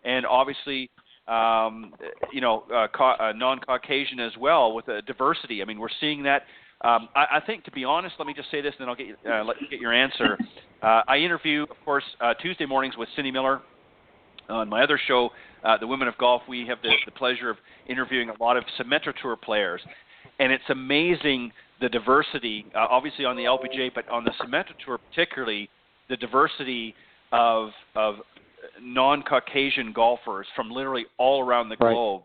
and obviously, non-Caucasian as well with diversity. I mean, we're seeing that. I think, to be honest, let me just say this, and then I'll let you get your answer. I interview, of course, Tuesday mornings with Cindy Miller. On my other show, The Women of Golf, we have the pleasure of interviewing a lot of Symetra Tour players. And it's amazing the diversity, obviously on the LPGA, but on the Symetra Tour particularly, the diversity of non-Caucasian golfers from literally all around the globe.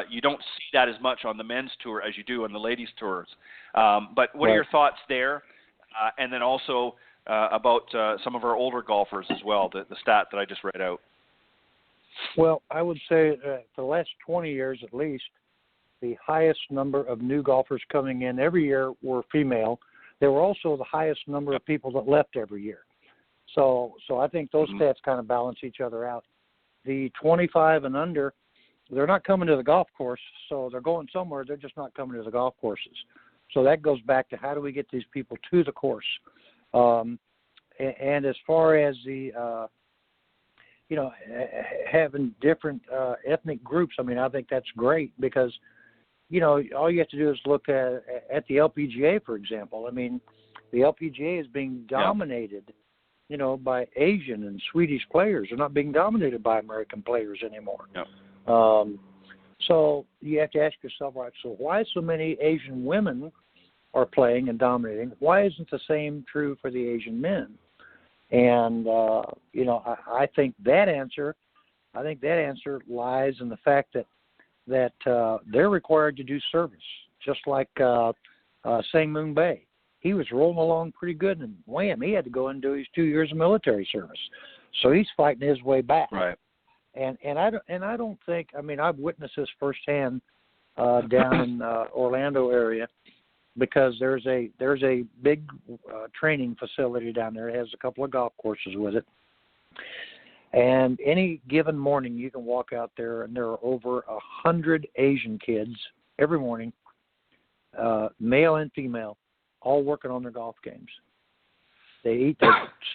You don't see that as much on the men's tour as you do on the ladies' tours. But what are your thoughts there? And then also about some of our older golfers as well, the stat that I just read out. Well, I would say for the last 20 years at least, the highest number of new golfers coming in every year were female. They were also the highest number of people that left every year. So I think those stats kind of balance each other out. The 25 and under, they're not coming to the golf course, so they're going somewhere. They're just not coming to the golf courses. So that goes back to how do we get these people to the course? And as far as the having different ethnic groups, I mean, I think that's great because, all you have to do is look at the LPGA, for example. I mean, the LPGA is being dominated, by Asian and Swedish players. They're not being dominated by American players anymore. So you have to ask yourself, right, so why so many Asian women are playing and dominating? Why isn't the same true for the Asian men? And, I think that answer lies in the fact that they're required to do service, just like Sang Moon Bae. He was rolling along pretty good, and wham, he had to go and do his 2 years of military service. So he's fighting his way back. Right. And I don't think, I mean, I've witnessed this firsthand down in Orlando area. because there's a big training facility down there. It has a couple of golf courses with it. And any given morning, you can walk out there, and there are over 100 Asian kids every morning, male and female, all working on their golf games. They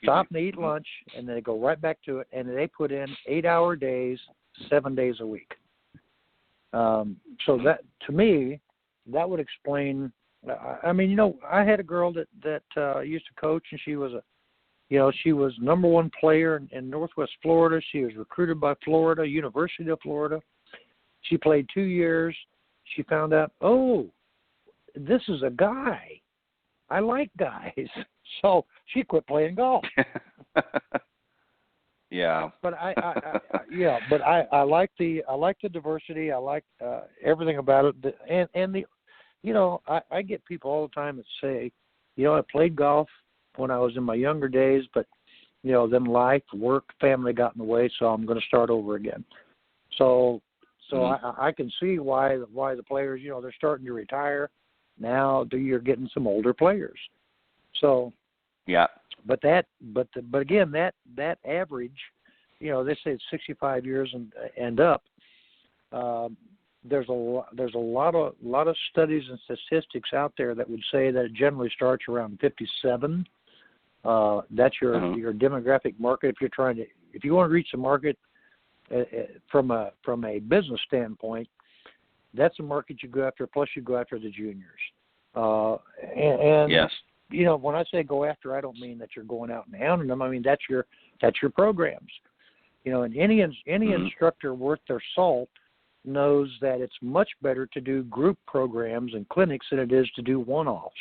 stop and they eat lunch, and then they go right back to it, and they put in 8-hour days, 7 days a week. So that, to me, that would explain. I mean, I had a girl that used to coach, and she was she was number one player in Northwest Florida. She was recruited by Florida, University of Florida. She played 2 years. She found out, oh, this is a guy. I like guys. So she quit playing golf. Yeah. But I like the diversity. I like everything about it. And I get people all the time that say, I played golf when I was in my younger days, but then life, work, family got in the way, so I'm going to start over again. So I can see why the players, they're starting to retire. Now you're getting some older players. So yeah. But again, that average, they say it's 65 years and up. There's a lot of studies and statistics out there that would say that it generally starts around 57. That's your demographic market. If you want to reach the market from a business standpoint, that's a market you go after. Plus, you go after the juniors. And yes. When I say go after, I don't mean that you're going out and hounding them. I mean that's your programs. And any instructor worth their salt knows that it's much better to do group programs and clinics than it is to do one-offs.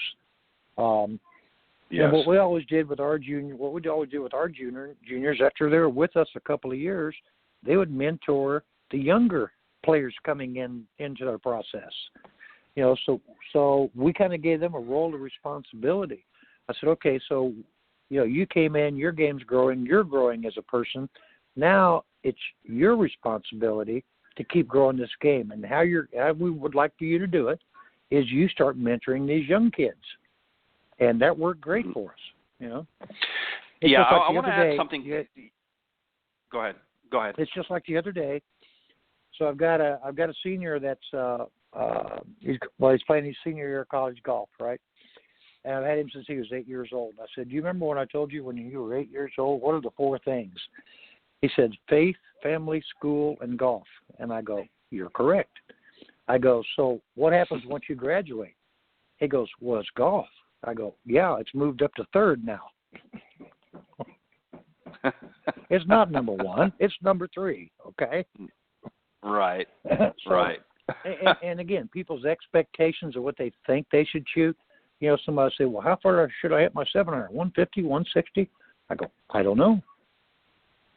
Yes. And what we always did with our juniors after they were with us a couple of years, they would mentor the younger players coming into their process. So we kind of gave them a role of responsibility. I said, okay, so you came in, your game's growing, you're growing as a person. Now it's your responsibility to keep growing this game. And how we would like for you to do it is you start mentoring these young kids. And that worked great for us, Yeah, I want to add something. Go ahead. It's just like the other day. So I've got a senior that's he's playing his senior year of college golf, right? And I've had him since he was 8 years old. I said, do you remember when I told you when you were 8 years old, what are the 4 things? He said, faith, family, school, and golf. And I go, you're correct. I go, so what happens once you graduate? He goes, well, it's golf. I go, yeah, it's moved up to 3rd now. It's not number 1. It's number 3, okay? Right, so, right. and again, people's expectations of what they think they should shoot. Somebody say, well, how far should I hit my 7-iron? 150, 160? I go, I don't know.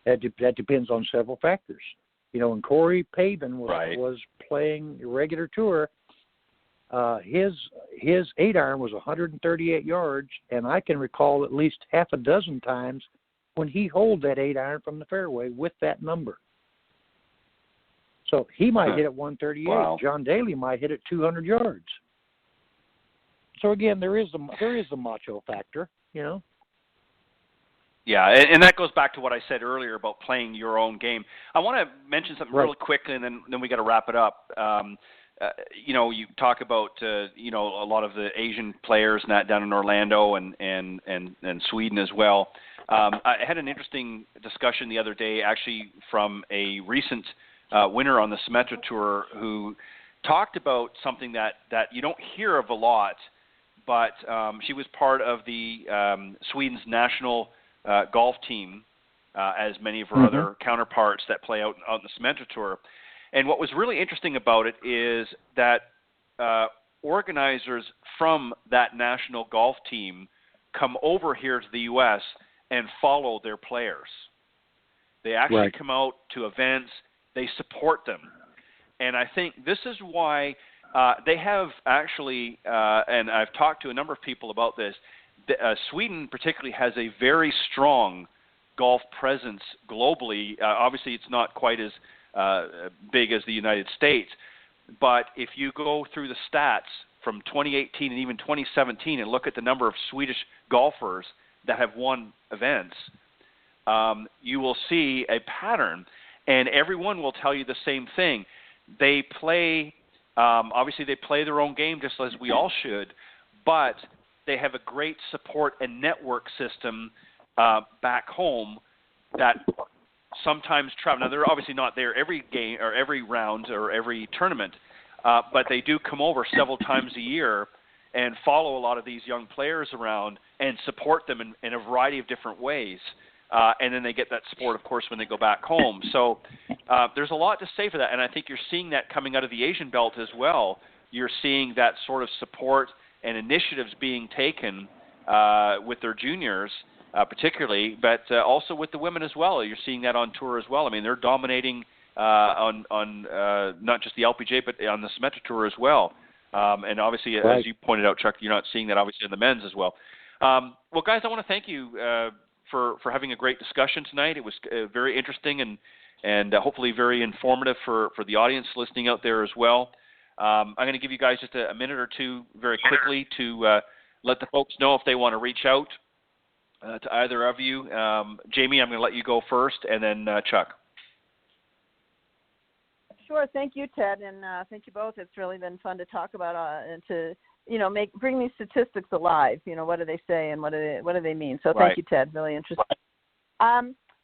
That depends on several factors. When Corey Pavin was playing a regular tour, his 8-iron was 138 yards, and I can recall at least half a dozen times when he holed that 8-iron from the fairway with that number. So he might hit it 138. Wow. John Daly might hit it 200 yards. So again, there is the macho factor, Yeah, and that goes back to what I said earlier about playing your own game. I want to mention something really quickly, and then we got to wrap it up. You talk about a lot of the Asian players and that down in Orlando and Sweden as well. I had an interesting discussion the other day, actually, from a recent winner on the Symetra Tour who talked about something that you don't hear of a lot, but she was part of the Sweden's national golf team, as many of her other counterparts that play out on the Symetra Tour. And what was really interesting about it is that organizers from that national golf team come over here to the U.S. and follow their players. They actually come out to events. They support them. And I think this is why they have actually, and I've talked to a number of people about this, Sweden particularly has a very strong golf presence globally. Obviously, it's not quite as big as the United States, but if you go through the stats from 2018 and even 2017 and look at the number of Swedish golfers that have won events, you will see a pattern, and everyone will tell you the same thing. They play, obviously they play their own game just as we all should, but they have a great support and network system back home that sometimes travel. Now, they're obviously not there every game or every round or every tournament, but they do come over several times a year and follow a lot of these young players around and support them in a variety of different ways. And then they get that support, of course, when they go back home. So there's a lot to say for that, and I think you're seeing that coming out of the Asian belt as well. You're seeing that sort of support and initiatives being taken with their juniors, particularly, but also with the women as well. You're seeing that on tour as well. I mean, they're dominating on not just the LPGA, but on the Symetra Tour as well. And obviously, right. As you pointed out, Chuck, you're not seeing that obviously in the men's as well. Well, guys, I want to thank you for having a great discussion tonight. It was very interesting and hopefully very informative for the audience listening out there as well. I'm going to give you guys just a minute or two very quickly to let the folks know if they want to reach out to either of you. Jamie, I'm going to let you go first, and then Chuck. Sure. Thank you, Ted, and thank you both. It's really been fun to talk about and to bring these statistics alive. What do they say and what do they mean? So thank you, Ted. Really interesting.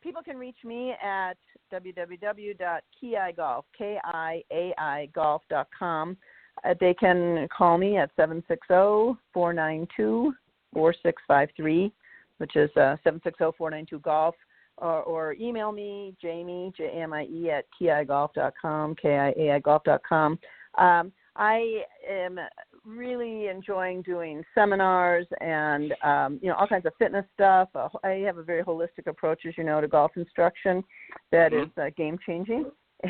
People can reach me at www.kiaigolf, KIAI-golf.com. They can call me at 760-492-4653, which is 760-492-GOLF, or email me, Jamie, Jamie, at kiaigolf.com, KIAI-golf.com. I am really enjoying doing seminars and, all kinds of fitness stuff. I have a very holistic approach, as you know, to golf instruction that is game-changing.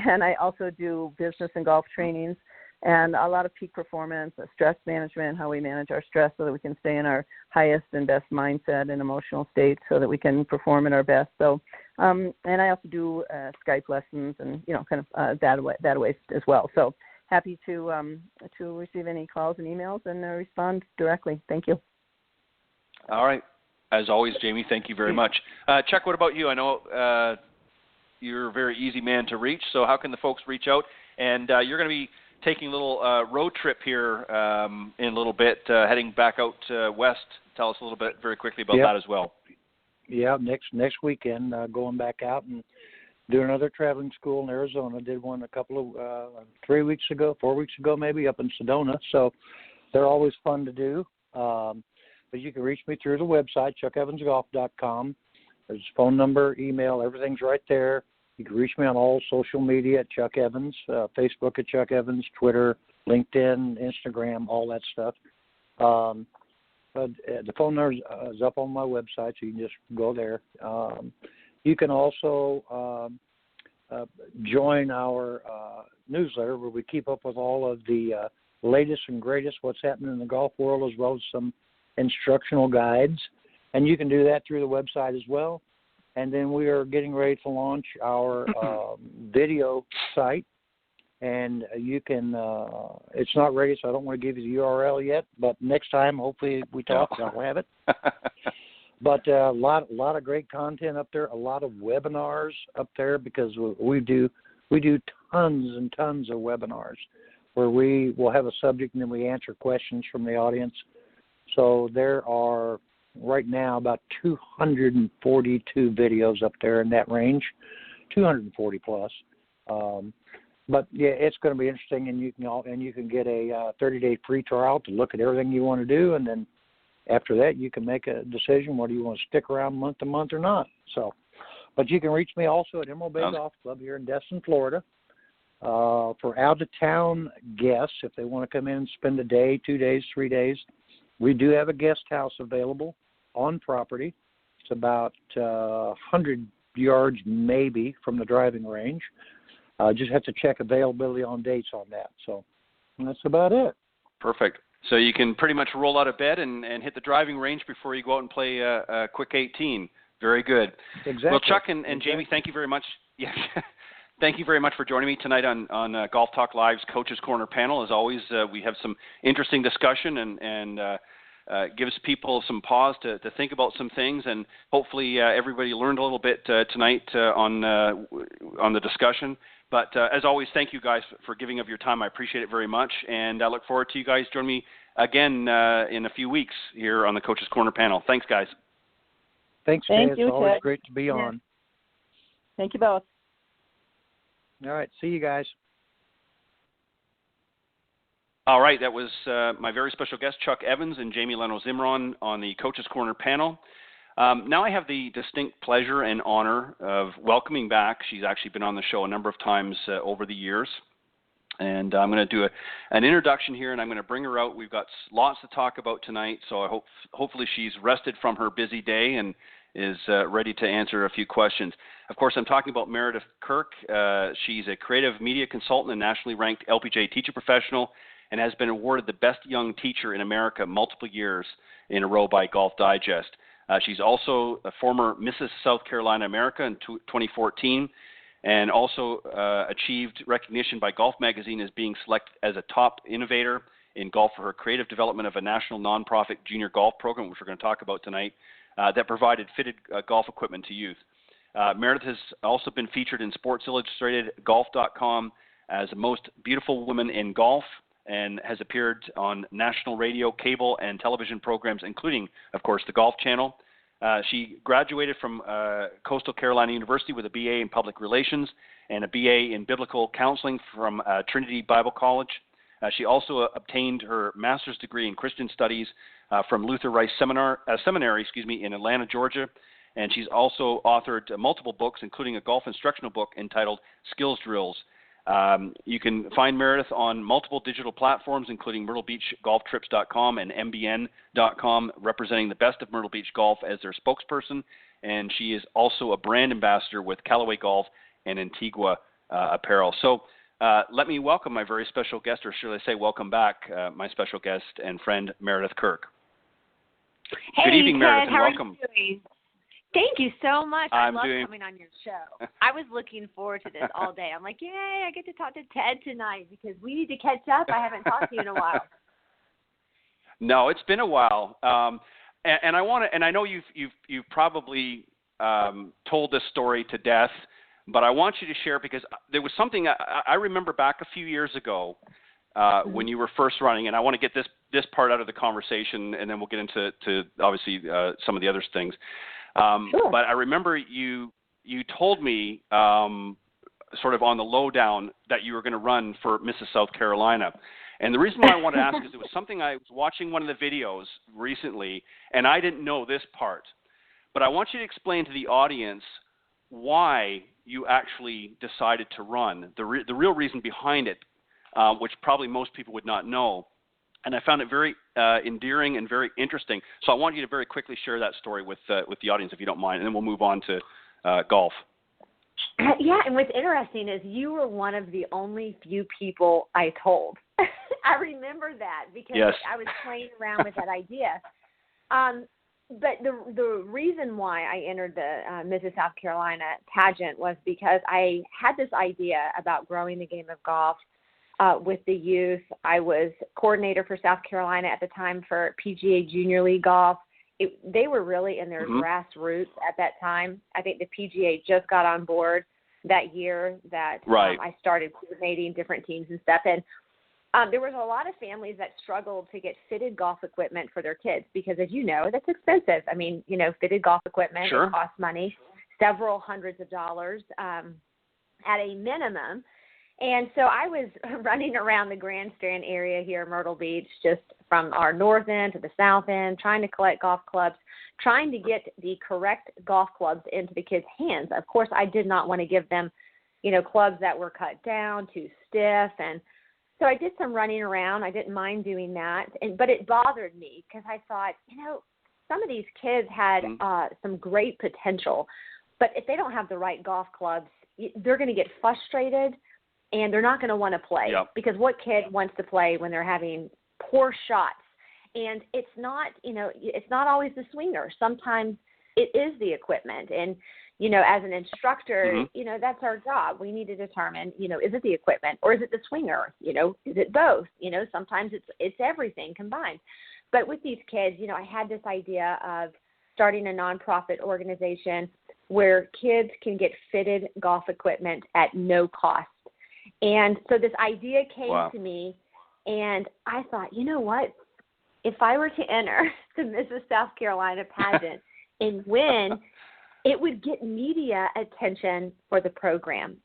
And I also do business and golf trainings and a lot of peak performance, stress management, how we manage our stress so that we can stay in our highest and best mindset and emotional state so that we can perform at our best. So, and I also do Skype lessons and, kind of that way as well. So, happy to receive any calls and emails and respond directly. Thank you. All right. As always, Jamie, thank you very much. Chuck, what about you? I know you're a very easy man to reach, so how can the folks reach out? And you're going to be taking a little road trip here in a little bit, heading back out west. Tell us a little bit very quickly about that as well. Yeah, next weekend, going back out and do another traveling school in Arizona. Did one a couple of 4 weeks ago maybe, up in Sedona. So they're always fun to do. But you can reach me through the website, chuckevansgolf.com. There's phone number, email, everything's right there. You can reach me on all social media at Chuck Evans, Facebook at Chuck Evans, Twitter, LinkedIn, Instagram, all that stuff. But the phone number is up on my website, so you can just go there. You can also join our newsletter where we keep up with all of the latest and greatest what's happening in the golf world, as well as some instructional guides. And you can do that through the website as well. And then we are getting ready to launch our video site. And you can, it's not ready, so I don't want to give you the URL yet. But next time, hopefully, we talk, I'll have it. But a lot of great content up there, a lot of webinars up there, because we do tons and tons of webinars where we will have a subject and then we answer questions from the audience. So there are right now about 242 videos up there in that range, 240 plus. But yeah, it's going to be interesting, and you can get a 30-day free trial to look at everything you want to do, and then after that, you can make a decision whether you want to stick around month to month or not. So, but you can reach me also at Emerald Bay Golf Club here in Destin, Florida, for out-of-town guests if they want to come in and spend a day, 2 days, 3 days. We do have a guest house available on property. It's about 100 yards maybe from the driving range. Just have to check availability on dates on that. So that's about it. Perfect. So you can pretty much roll out of bed and hit the driving range before you go out and play a quick 18. Very good. Exactly. Well, Chuck and Jamie, thank you very much. Yeah. thank you very much for joining me tonight on Golf Talk Live's Coach's Corner panel. As always, we have some interesting discussion and gives people some pause to think about some things, and hopefully everybody learned a little bit tonight on the discussion. But as always, thank you guys for giving of your time. I appreciate it very much, and I look forward to you guys joining me again in a few weeks here on the Coach's Corner panel. Thanks, guys. Thanks, Jay. It's always great to be on. Thank you both. All right. See you guys. All right. That was my very special guest, Chuck Evans and Jamie Leno-Zimron on the Coach's Corner panel. Now I have the distinct pleasure and honor of welcoming back. She's actually been on the show a number of times over the years. And I'm going to do an introduction here, and I'm going to bring her out. We've got lots to talk about tonight, so I hopefully she's rested from her busy day and is ready to answer a few questions. Of course, I'm talking about Meredith Kirk. She's a creative media consultant and nationally ranked LPGA teacher professional and has been awarded the best young teacher in America multiple years in a row by Golf Digest. She's also a former Mrs. South Carolina America in 2014 and also achieved recognition by Golf Magazine as being selected as a top innovator in golf for her creative development of a national nonprofit junior golf program, which we're going to talk about tonight, that provided fitted golf equipment to youth. Meredith has also been featured in Sports Illustrated, Golf.com as the most beautiful woman in golf and has appeared on national radio, cable, and television programs, including, of course, the Golf Channel. She graduated from Coastal Carolina University with a BA in Public Relations and a BA in Biblical Counseling from Trinity Bible College. She also obtained her master's degree in Christian Studies from Luther Rice Seminary in Atlanta, Georgia. And she's also authored multiple books, including a golf instructional book entitled Skills Drills. You can find Meredith on multiple digital platforms, including MyrtleBeachGolfTrips.com and MBN.com, representing the best of Myrtle Beach Golf as their spokesperson. And she is also a brand ambassador with Callaway Golf and Antigua Apparel. So let me welcome my very special guest, or should I say welcome back, my special guest and friend, Meredith Kirk. Hey, good evening, Ted, Meredith, and how welcome. Are you doing? Thank you so much. I love coming on your show. I was looking forward to this all day. I'm like, yay, I get to talk to Ted tonight because we need to catch up. I haven't talked to you in a while. No, it's been a while. And I want to, and I know you've probably told this story to death, but I want you to share because there was something I remember back a few years ago when you were first running, and I want to get this part out of the conversation, and then we'll get into obviously some of the other things. Sure. But I remember you told me sort of on the lowdown that you were going to run for Mrs. South Carolina. And the reason why I wanted to ask is it was something I was watching one of the videos recently, and I didn't know this part. But I want you to explain to the audience why you actually decided to run, the real reason behind it, which probably most people would not know. And I found it very endearing and very interesting. So I want you to very quickly share that story with the audience, if you don't mind, and then we'll move on to golf. Yeah, and what's interesting is you were one of the only few people I told. I remember that because yes. I was playing around with that idea. But the reason why I entered the Mrs. South Carolina pageant was because I had this idea about growing the game of golf with the youth. I was coordinator for South Carolina at the time for PGA Junior League Golf. They were really in their grassroots at that time. I think the PGA just got on board that year that I started coordinating different teams and stuff. And there was a lot of families that struggled to get fitted golf equipment for their kids because, as you know, that's expensive. I mean, fitted golf equipment, It costs money, several hundreds of dollars at a minimum. And so I was running around the grandstand area here in Myrtle Beach, just from our north end to the south end, trying to collect golf clubs, trying to get the correct golf clubs into the kids' hands. Of course, I did not want to give them, clubs that were cut down, too stiff. And so I did some running around. I didn't mind doing that. But it bothered me because I thought, some of these kids had some great potential. But if they don't have the right golf clubs, they're going to get frustrated. And they're not going to want to play because what kid wants to play when they're having poor shots? And it's not, it's not always the swinger. Sometimes it is the equipment. And, as an instructor, that's our job. We need to determine, is it the equipment or is it the swinger? Is it both? Sometimes it's everything combined. But with these kids, I had this idea of starting a nonprofit organization where kids can get fitted golf equipment at no cost. And so this idea came to me, and I thought, you know what? If I were to enter the Mrs. South Carolina pageant and win, it would get media attention for the program.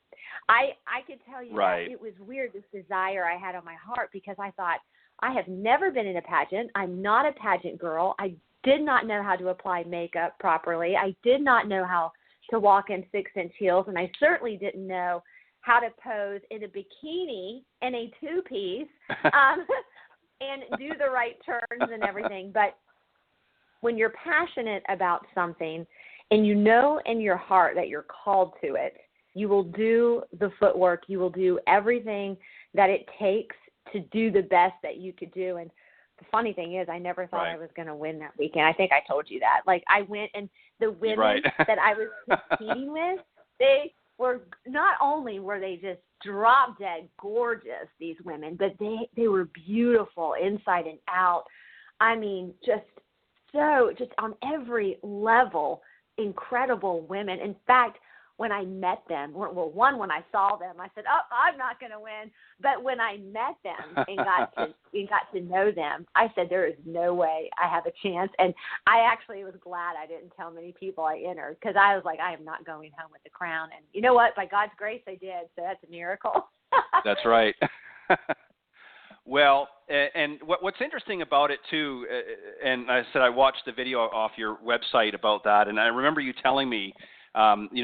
I could tell you that it was weird, this desire I had on my heart, because I thought, I have never been in a pageant. I'm not a pageant girl. I did not know how to apply makeup properly. I did not know how to walk in 6-inch heels, and I certainly didn't know how to pose in a bikini and a two-piece and do the right turns and everything. But when you're passionate about something and you know in your heart that you're called to it, you will do the footwork. You will do everything that it takes to do the best that you could do. And the funny thing is, I never thought I was going to win that weekend. I think I told you that. Like, I went, and the women that I was competing with, they were, not only were they just drop dead gorgeous, these women, but they were beautiful inside and out. I mean, just on every level, incredible women. In fact, when I met them, when I saw them, I said, I'm not going to win. But when I met them and got to know them, I said, there is no way I have a chance. And I actually was glad I didn't tell many people I entered, because I was like, I am not going home with the crown. And you know what? By God's grace, I did. So that's a miracle. That's right. Well, and what's interesting about it, too, and I said I watched the video off your website about that, and I remember you telling me,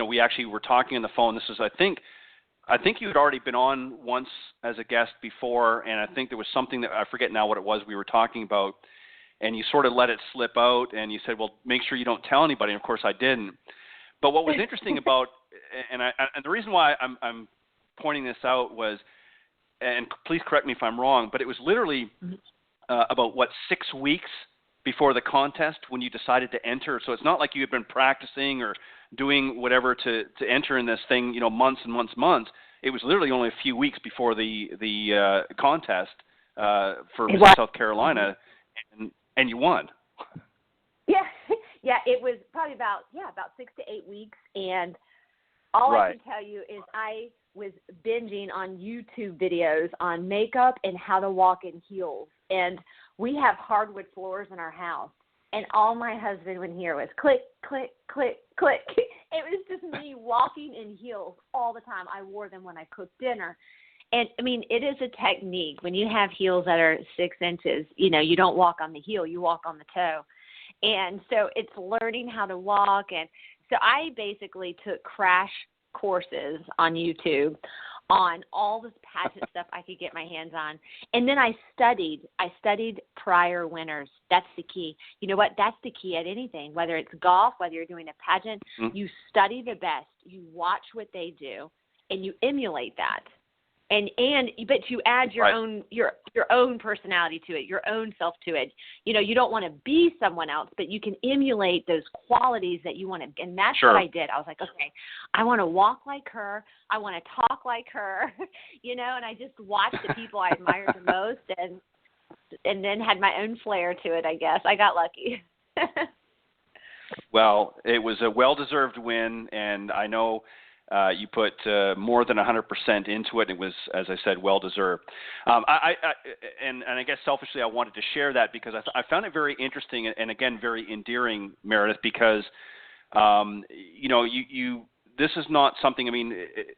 we actually were talking on the phone. This was, I think you had already been on once as a guest before, and I think there was something that, I forget now what it was we were talking about, and you sort of let it slip out, and you said, well, make sure you don't tell anybody, and of course I didn't. But what was interesting about, and the reason why I'm pointing this out was, and please correct me if I'm wrong, but it was literally about, 6 weeks before the contest when you decided to enter. So it's not like you had been practicing or doing whatever to enter in this thing, months and months. It was literally only a few weeks before the contest for Mrs. South Carolina, and you won. Yeah, it was probably about 6 to 8 weeks, and all I can tell you is I was binging on YouTube videos on makeup and how to walk in heels. And we have hardwood floors in our house, and all my husband would hear was click, click, click, click. It was just me walking in heels all the time. I wore them when I cooked dinner. And, I mean, it is a technique. When you have heels that are 6 inches, you don't walk on the heel, you walk on the toe. And so it's learning how to walk. And so I basically took crash courses on YouTube on all this pageant stuff I could get my hands on. And then I studied prior winners. That's the key. You know what? That's the key at anything, whether it's golf, whether you're doing a pageant, you study the best, you watch what they do, and you emulate that. But you add your own personality to it, your own self to it. You don't want to be someone else, but you can emulate those qualities that you want to. And that's what I did. I was like, okay, I want to walk like her. I want to talk like her, and I just watched the people I admired the most, and then had my own flair to it, I guess. I got lucky. Well, it was a well-deserved win, and I know you put more than 100% into it. It was, as I said, well-deserved. And I guess selfishly I wanted to share that because I found it very interesting and again, very endearing, Meredith, because, this is not something, I mean,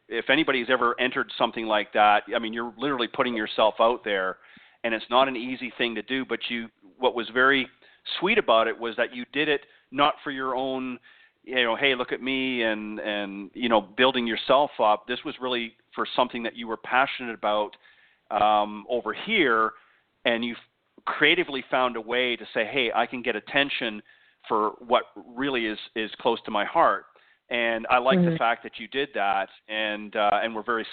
if anybody's ever entered something like that, I mean, you're literally putting yourself out there, and it's not an easy thing to do, but what was very sweet about it was that you did it not for your own, hey, look at me and building yourself up. This was really for something that you were passionate about over here, and you creatively found a way to say, hey, I can get attention for what really is close to my heart. And I like the fact that you did that, and we're very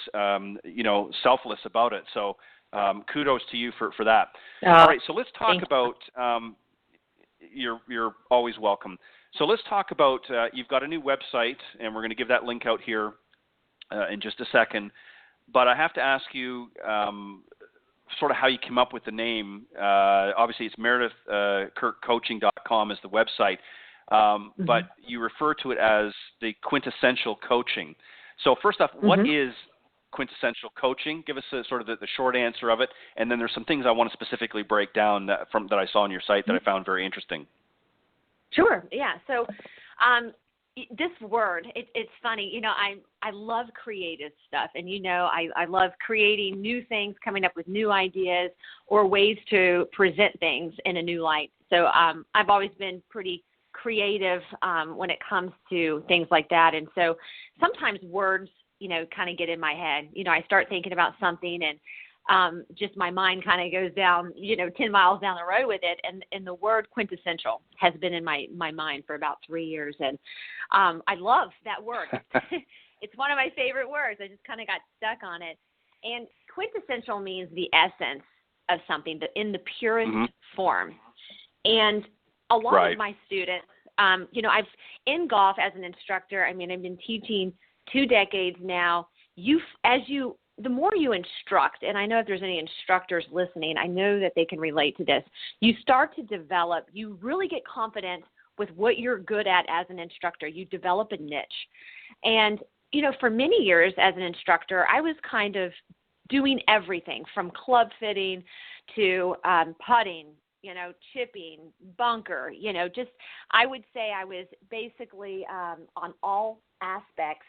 selfless about it. So kudos to you for that. All right, so let's talk about. You're always welcome. So let's talk about, you've got a new website, and we're going to give that link out here in just a second. But I have to ask you sort of how you came up with the name. Obviously, it's meredithkirkcoaching.com is the website, but you refer to it as the quintessential coaching. So first off, what is quintessential coaching? Give us sort of the short answer of it, and then there's some things I want to specifically break down that I saw on your site that I found very interesting. Sure. Yeah. So this word, it's funny. You know, I love creative stuff, and I love creating new things, coming up with new ideas or ways to present things in a new light. So I've always been pretty creative when it comes to things like that. And so sometimes words, kind of get in my head. I start thinking about something and just my mind kind of goes down, 10 miles down the road with it. And the word quintessential has been in my mind for about 3 years. And I love that word. It's one of my favorite words. I just kind of got stuck on it. And quintessential means the essence of something, in the purest form. And a lot of my students, I've in golf as an instructor, I've been teaching 2 decades now. The more you instruct, and I know if there's any instructors listening, I know that they can relate to this. You start to develop, you really get confident with what you're good at as an instructor. You develop a niche. And, for many years as an instructor, I was kind of doing everything from club fitting to putting, chipping, bunker, I would say I was basically on all aspects,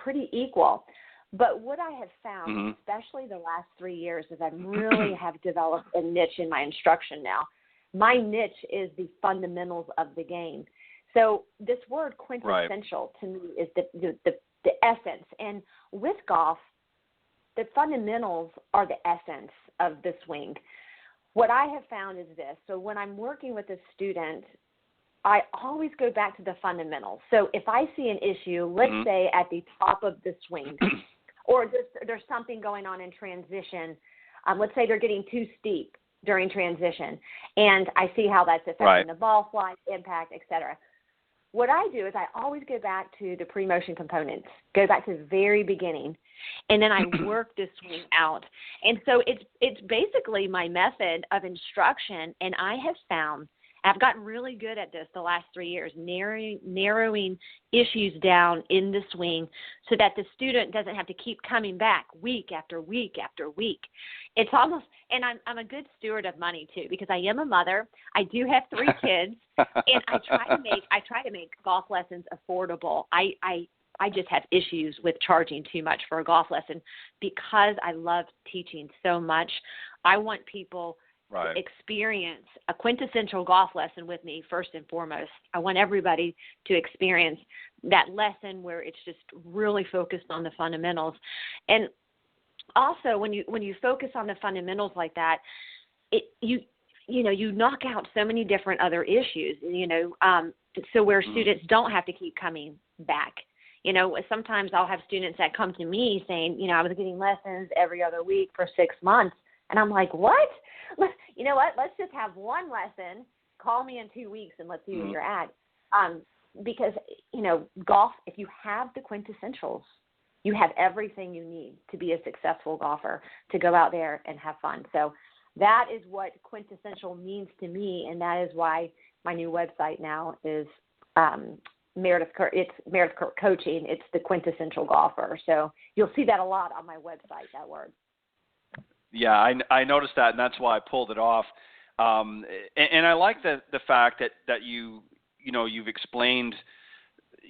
pretty equal. But what I have found, especially the last 3 years, is I really have developed a niche in my instruction now. My niche is the fundamentals of the game. So this word quintessential to me is the essence. And with golf, the fundamentals are the essence of the swing. What I have found is this. So when I'm working with a student, I always go back to the fundamentals. So if I see an issue, let's say at the top of the swing, or there's something going on in transition, let's say they're getting too steep during transition, and I see how that's affecting the ball flight, impact, etc. What I do is I always go back to the pre-motion components, go back to the very beginning, and then I work the swing out. And so it's basically my method of instruction, and I have found I've gotten really good at this the last 3 years, narrowing issues down in the swing so that the student doesn't have to keep coming back week after week after week. It's almost, and I'm a good steward of money too, because I am a mother. I do have 3 kids, and I try to make golf lessons affordable. I just have issues with charging too much for a golf lesson because I love teaching so much. I want people to experience a quintessential golf lesson with me first and foremost. I want everybody to experience that lesson where it's just really focused on the fundamentals. And also when you focus on the fundamentals like that, you knock out so many different other issues, so where students don't have to keep coming back. Sometimes I'll have students that come to me saying, I was getting lessons every other week for 6 months. And I'm like, what? You know what? Let's just have one lesson. Call me in 2 weeks and let's see where you're at. Because, golf, if you have the quintessentials, you have everything you need to be a successful golfer, to go out there and have fun. So that is what quintessential means to me, and that is why my new website now is Meredith Kirk. It's Meredith Kirk Coaching. It's the quintessential golfer. So you'll see that a lot on my website, that word. Yeah, I noticed that, and that's why I pulled it off. And I like the fact that you've explained,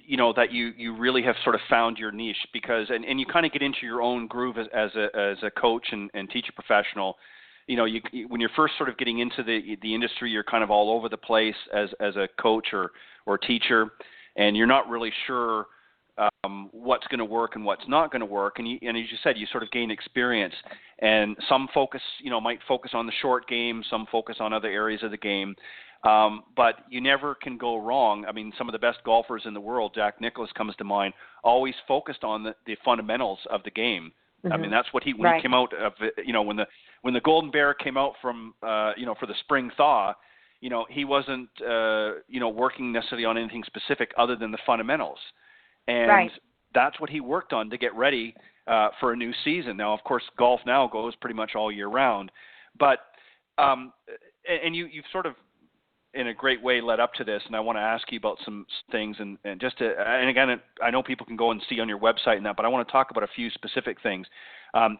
that you really have sort of found your niche, because and you kind of get into your own groove as a coach and teacher professional. When you're first sort of getting into the industry, you're kind of all over the place as a coach or teacher, and you're not really sure what's going to work and what's not going to work. And as you said, you sort of gain experience, and some focus, might focus on the short game, some focus on other areas of the game. But you never can go wrong. I mean, some of the best golfers in the world, Jack Nicklaus comes to mind, always focused on the fundamentals of the game. I mean, that's what he came out of, when the Golden Bear came out from, for the spring thaw, he wasn't, working necessarily on anything specific other than the fundamentals. And that's what he worked on to get ready for a new season. Now, of course, golf now goes pretty much all year round. But, and you've sort of, in a great way, led up to this, and I want to ask you about some things. And again, I know people can go and see on your website and that, but I want to talk about a few specific things.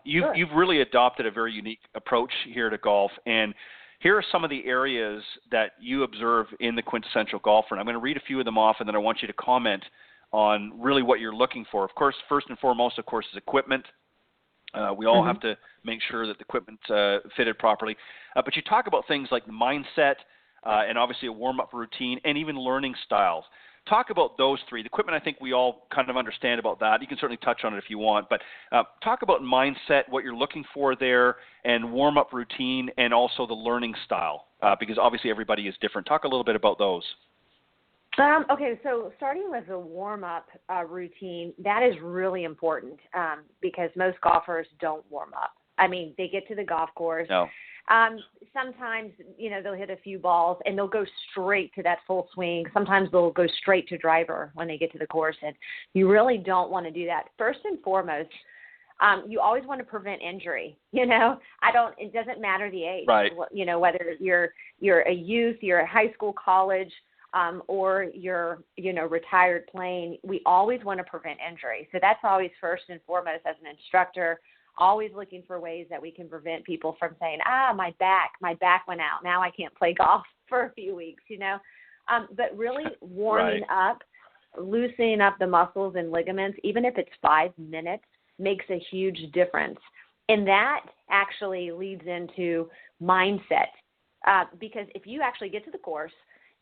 You've really adopted a very unique approach here to golf, and here are some of the areas that you observe in the quintessential golfer. And I'm going to read a few of them off, and then I want you to comment on really what you're looking for. Of course, first and foremost, of course, is equipment. We all have to make sure that the equipment's fitted properly. But you talk about things like the mindset and obviously a warm-up routine and even learning styles. Talk about those three. The equipment, I think we all kind of understand about that. You can certainly touch on it if you want. But talk about mindset, what you're looking for there, and warm-up routine, and also the learning style, because obviously everybody is different. Talk a little bit about those. Okay, so starting with the warm-up routine, that is really important because most golfers don't warm up. I mean, they get to the golf course. No. Sometimes, they'll hit a few balls and they'll go straight to that full swing. Sometimes they'll go straight to driver when they get to the course, and you really don't want to do that. First and foremost, you always want to prevent injury. It doesn't matter the age. Right. Whether you're a youth, you're a high school, college, or you're, retired playing, we always want to prevent injury. So that's always first and foremost as an instructor. Always looking for ways that we can prevent people from saying, my back went out. Now I can't play golf for a few weeks, But really warming up, loosening up the muscles and ligaments, even if it's 5 minutes, makes a huge difference. And that actually leads into mindset. Because if you actually get to the course,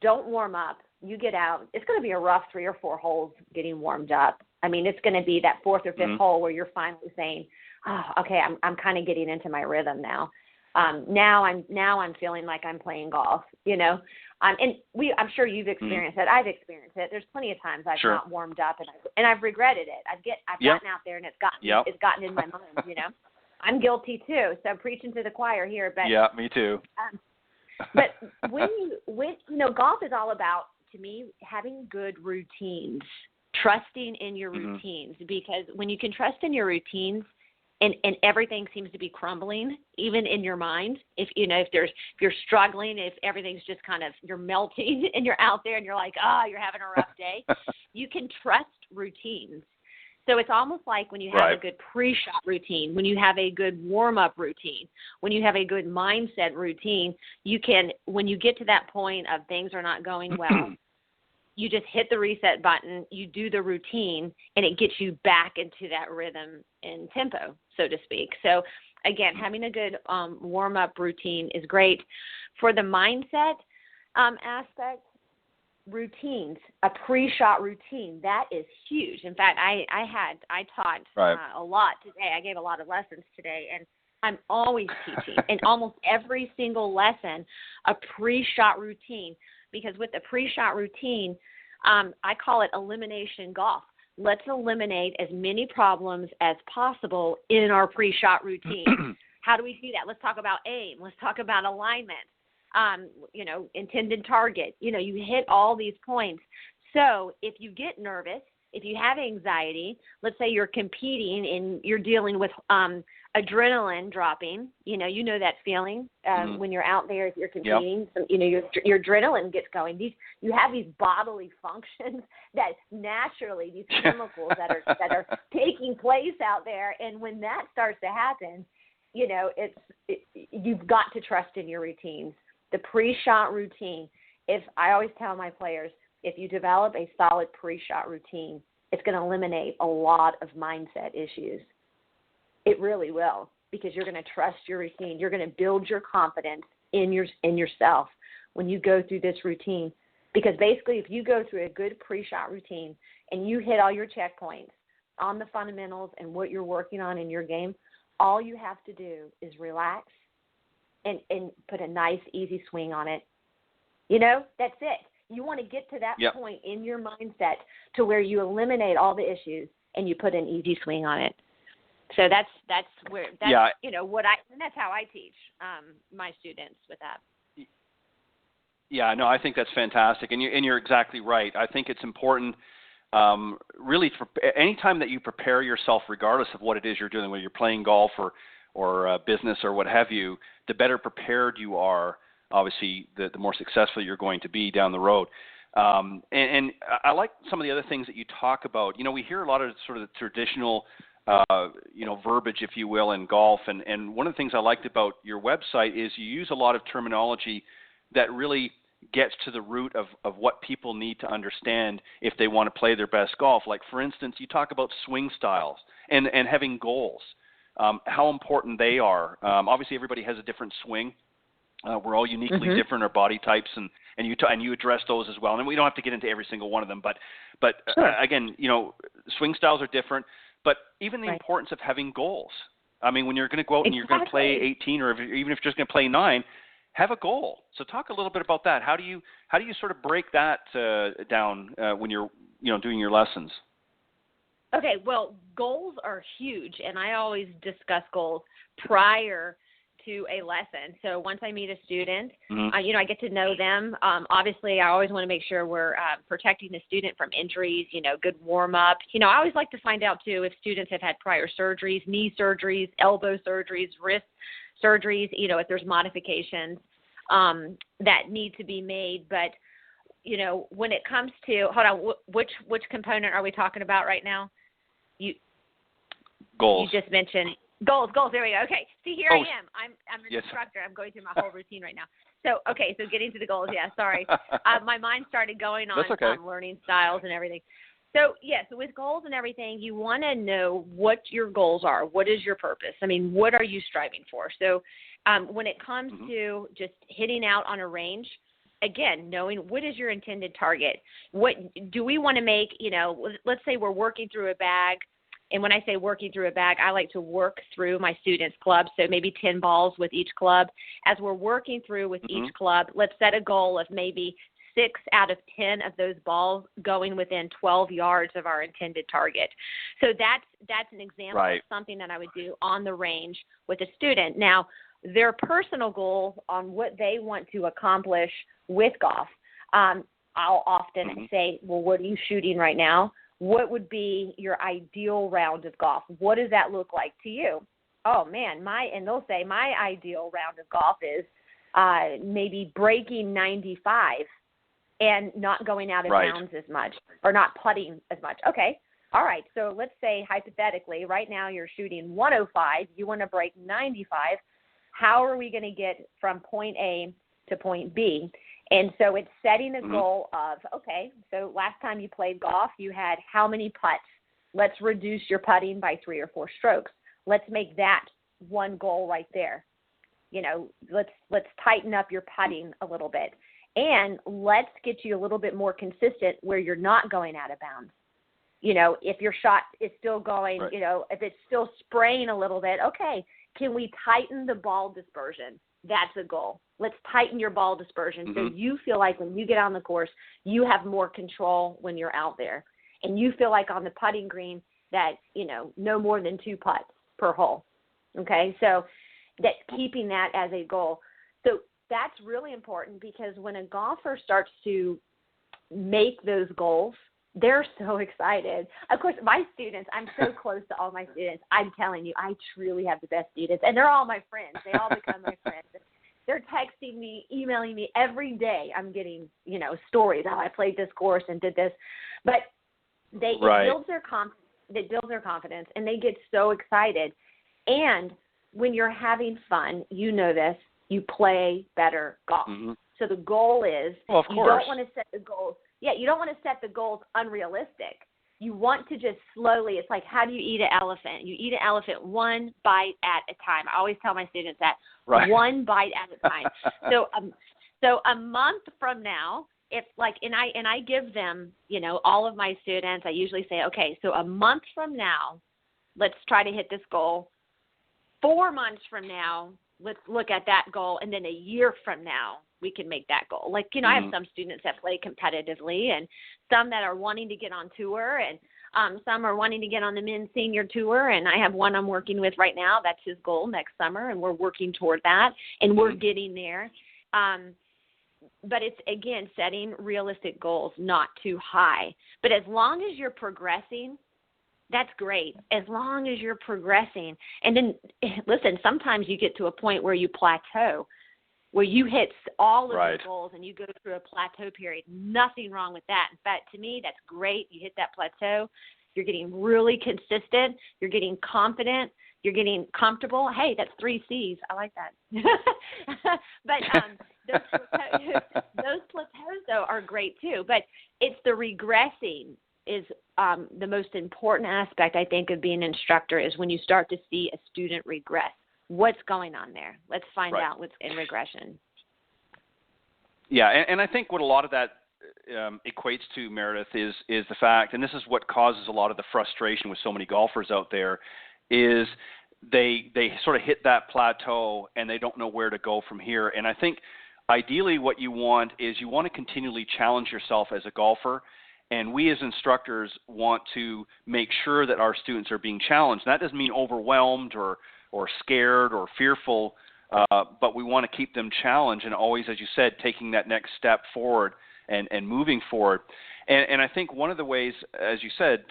don't warm up, you get out, it's going to be a rough 3 or 4 holes getting warmed up. I mean, it's going to be that 4th or 5th hole where you're finally saying, okay, I'm kind of getting into my rhythm now. Now I'm feeling like I'm playing golf, And I'm sure you've experienced it. I've experienced it. There's plenty of times I've not warmed up and I've regretted it. I've gotten out there and it's gotten in my mind, I'm guilty too. So preaching to the choir here, but yeah, me too. But when golf is all about, to me, having good routines, trusting in your routines, because when you can trust in your routines, and everything seems to be crumbling, even in your mind. If you're struggling, if everything's just kind of, you're melting and you're out there and you're like, you're having a rough day, you can trust routines. So it's almost like when you have a good pre-shot routine, when you have a good warm-up routine, when you have a good mindset routine, you can, when you get to that point of things are not going well, you just hit the reset button, you do the routine, and it gets you back into that rhythm and tempo, so to speak. So, again, having a good warm-up routine is great. For the mindset aspect, routines, a pre-shot routine, that is huge. In fact, I taught a lot today. I gave a lot of lessons today, and I'm always teaching in almost every single lesson a pre-shot routine, because with the pre-shot routine, I call it elimination golf. Let's eliminate as many problems as possible in our pre-shot routine. How do we do that? Let's talk about aim. Let's talk about alignment. Intended target. You hit all these points. So if you get nervous, if you have anxiety, let's say you're competing and you're dealing with adrenaline dropping, you know that feeling when you're out there, if you're competing, your adrenaline gets going. You have these bodily functions that naturally, these chemicals that are taking place out there. And when that starts to happen, you've got to trust in your routines. The pre-shot routine, I always tell my players, if you develop a solid pre-shot routine, it's going to eliminate a lot of mindset issues. It really will, because you're going to trust your routine. You're going to build your confidence in yourself when you go through this routine. Because basically, if you go through a good pre-shot routine and you hit all your checkpoints on the fundamentals and what you're working on in your game, all you have to do is relax and put a nice, easy swing on it. That's it. You want to get to that point in your mindset to where you eliminate all the issues and you put an easy swing on it. So that's how I teach my students with that. Yeah, no, I think that's fantastic, and you're exactly right. I think it's important, really, for any time that you prepare yourself, regardless of what it is you're doing, whether you're playing golf or business or what have you, the better prepared you are. Obviously, the more successful you're going to be down the road. And I like some of the other things that you talk about. You know, we hear a lot of sort of the traditional, verbiage, if you will, in golf. And one of the things I liked about your website is you use a lot of terminology that really gets to the root of what people need to understand if they want to play their best golf. Like, for instance, you talk about swing styles and having goals, how important they are. Obviously, everybody has a different swing. We're all uniquely different, our body types, and you address those as well. And we don't have to get into every single one of them, but sure. Again, swing styles are different. But even the importance of having goals. I mean, when you're going to go out and you're going to play 18, or even if you're just going to play 9, have a goal. So talk a little bit about that. How do you sort of break that down when you're doing your lessons? Okay, well, goals are huge, and I always discuss goals prior to a lesson. So once I meet a student, I get to know them. Obviously, I always want to make sure we're protecting the student from injuries, good warm-up. I always like to find out, too, if students have had prior surgeries, knee surgeries, elbow surgeries, wrist surgeries, if there's modifications that need to be made. But, when it comes to – hold on, which component are we talking about right now? Goals. You just mentioned – Goals. There we go. Okay. See, here I am. I'm an instructor. I'm going through my whole routine right now. So getting to the goals. Yeah, sorry. My mind started going on learning styles and everything. So with goals and everything, you want to know what your goals are. What is your purpose? I mean, what are you striving for? So when it comes to just hitting out on a range, again, knowing what is your intended target. What do we want to make, let's say we're working through a bag. And when I say working through a bag, I like to work through my students' clubs, so maybe 10 balls with each club. As we're working through with each club, let's set a goal of maybe 6 out of 10 of those balls going within 12 yards of our intended target. So that's an example of something that I would do on the range with a student. Now, their personal goal on what they want to accomplish with golf, I'll often say, well, what are you shooting right now? What would be your ideal round of golf? What does that look like to you? Oh, man, and they'll say my ideal round of golf is maybe breaking 95 and not going out of bounds as much or not putting as much. Okay, all right, so let's say hypothetically right now you're shooting 105, you want to break 95. How are we going to get from point A to point B? And so it's setting a goal of, so last time you played golf, you had how many putts? Let's reduce your putting by 3 or 4 strokes. Let's make that one goal right there. Let's tighten up your putting a little bit. And let's get you a little bit more consistent where you're not going out of bounds. If your shot is still going, if it's still spraying a little bit, can we tighten the ball dispersion? That's a goal. Let's tighten your ball dispersion so you feel like when you get on the course, you have more control when you're out there. And you feel like on the putting green that, no more than 2 putts per hole. Okay, so that keeping that as a goal. So that's really important because when a golfer starts to make those goals, they're so excited. Of course, my students, I'm so close to all my students. I'm telling you, I truly have the best students. And they're all my friends. They all become my friends. They're texting me, emailing me every day. I'm getting, stories. Oh, I played this course and did this. But it builds their confidence. It builds their confidence, and they get so excited. And when you're having fun, you know this, you play better golf. So the goal is you don't want to set the goals. Yeah, you don't want to set the goals unrealistic. You want to just slowly, it's like how do you eat an elephant? You eat an elephant one bite at a time. I always tell my students that, one bite at a time. So a month from now, and I give them, all of my students, I usually say, so a month from now, let's try to hit this goal. 4 months from now, let's look at that goal, and then a year from now, we can make that goal. I have some students that play competitively and some that are wanting to get on tour and some are wanting to get on the men's senior tour. And I have one I'm working with right now. That's his goal next summer. And we're working toward that and we're getting there. but it's, again, setting realistic goals, not too high. But as long as you're progressing, that's great. As long as you're progressing. And then, listen, sometimes you get to a point where you plateau, where you hit all of your goals and you go through a plateau period. Nothing wrong with that. In fact, to me, that's great. You hit that plateau. You're getting really consistent. You're getting confident. You're getting comfortable. Hey, that's 3 C's. I like that. But those plateaus, though, are great too. But it's the regressing is the most important aspect, I think, of being an instructor, is when you start to see a student regress. What's going on there? Let's find out what's in regression. Yeah, and I think what a lot of that equates to, Meredith, is the fact, and this is what causes a lot of the frustration with so many golfers out there, is they sort of hit that plateau and they don't know where to go from here. And I think ideally what you want is you want to continually challenge yourself as a golfer, and we as instructors want to make sure that our students are being challenged. And that doesn't mean overwhelmed or scared or fearful, but we want to keep them challenged and always, as you said, taking that next step forward and moving forward. And I think one of the ways, as you said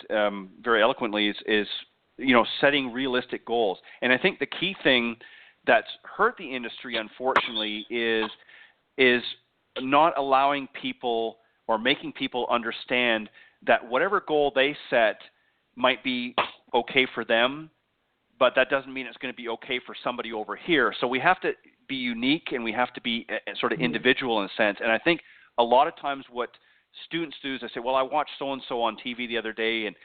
very eloquently, is setting realistic goals. And I think the key thing that's hurt the industry, unfortunately, is not allowing people or making people understand that whatever goal they set might be okay for them, but that doesn't mean it's going to be okay for somebody over here. So we have to be unique and we have to be sort of individual in a sense. And I think a lot of times what students do is they say, well, I watched so-and-so on TV the other day, and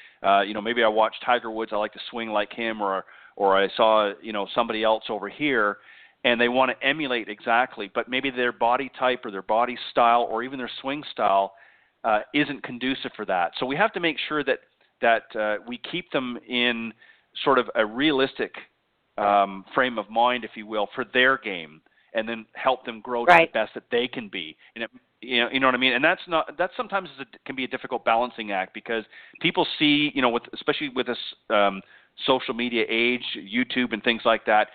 maybe I watched Tiger Woods, I like to swing like him, or I saw somebody else over here, and they want to emulate exactly, but maybe their body type or their body style or even their swing style isn't conducive for that. So we have to make sure that we keep them in sort of a realistic frame of mind, if you will, for their game, and then help them grow to the best that they can be. And you know what I mean? And that sometimes can be a difficult balancing act, because people see, especially with this social media age, YouTube and things like that,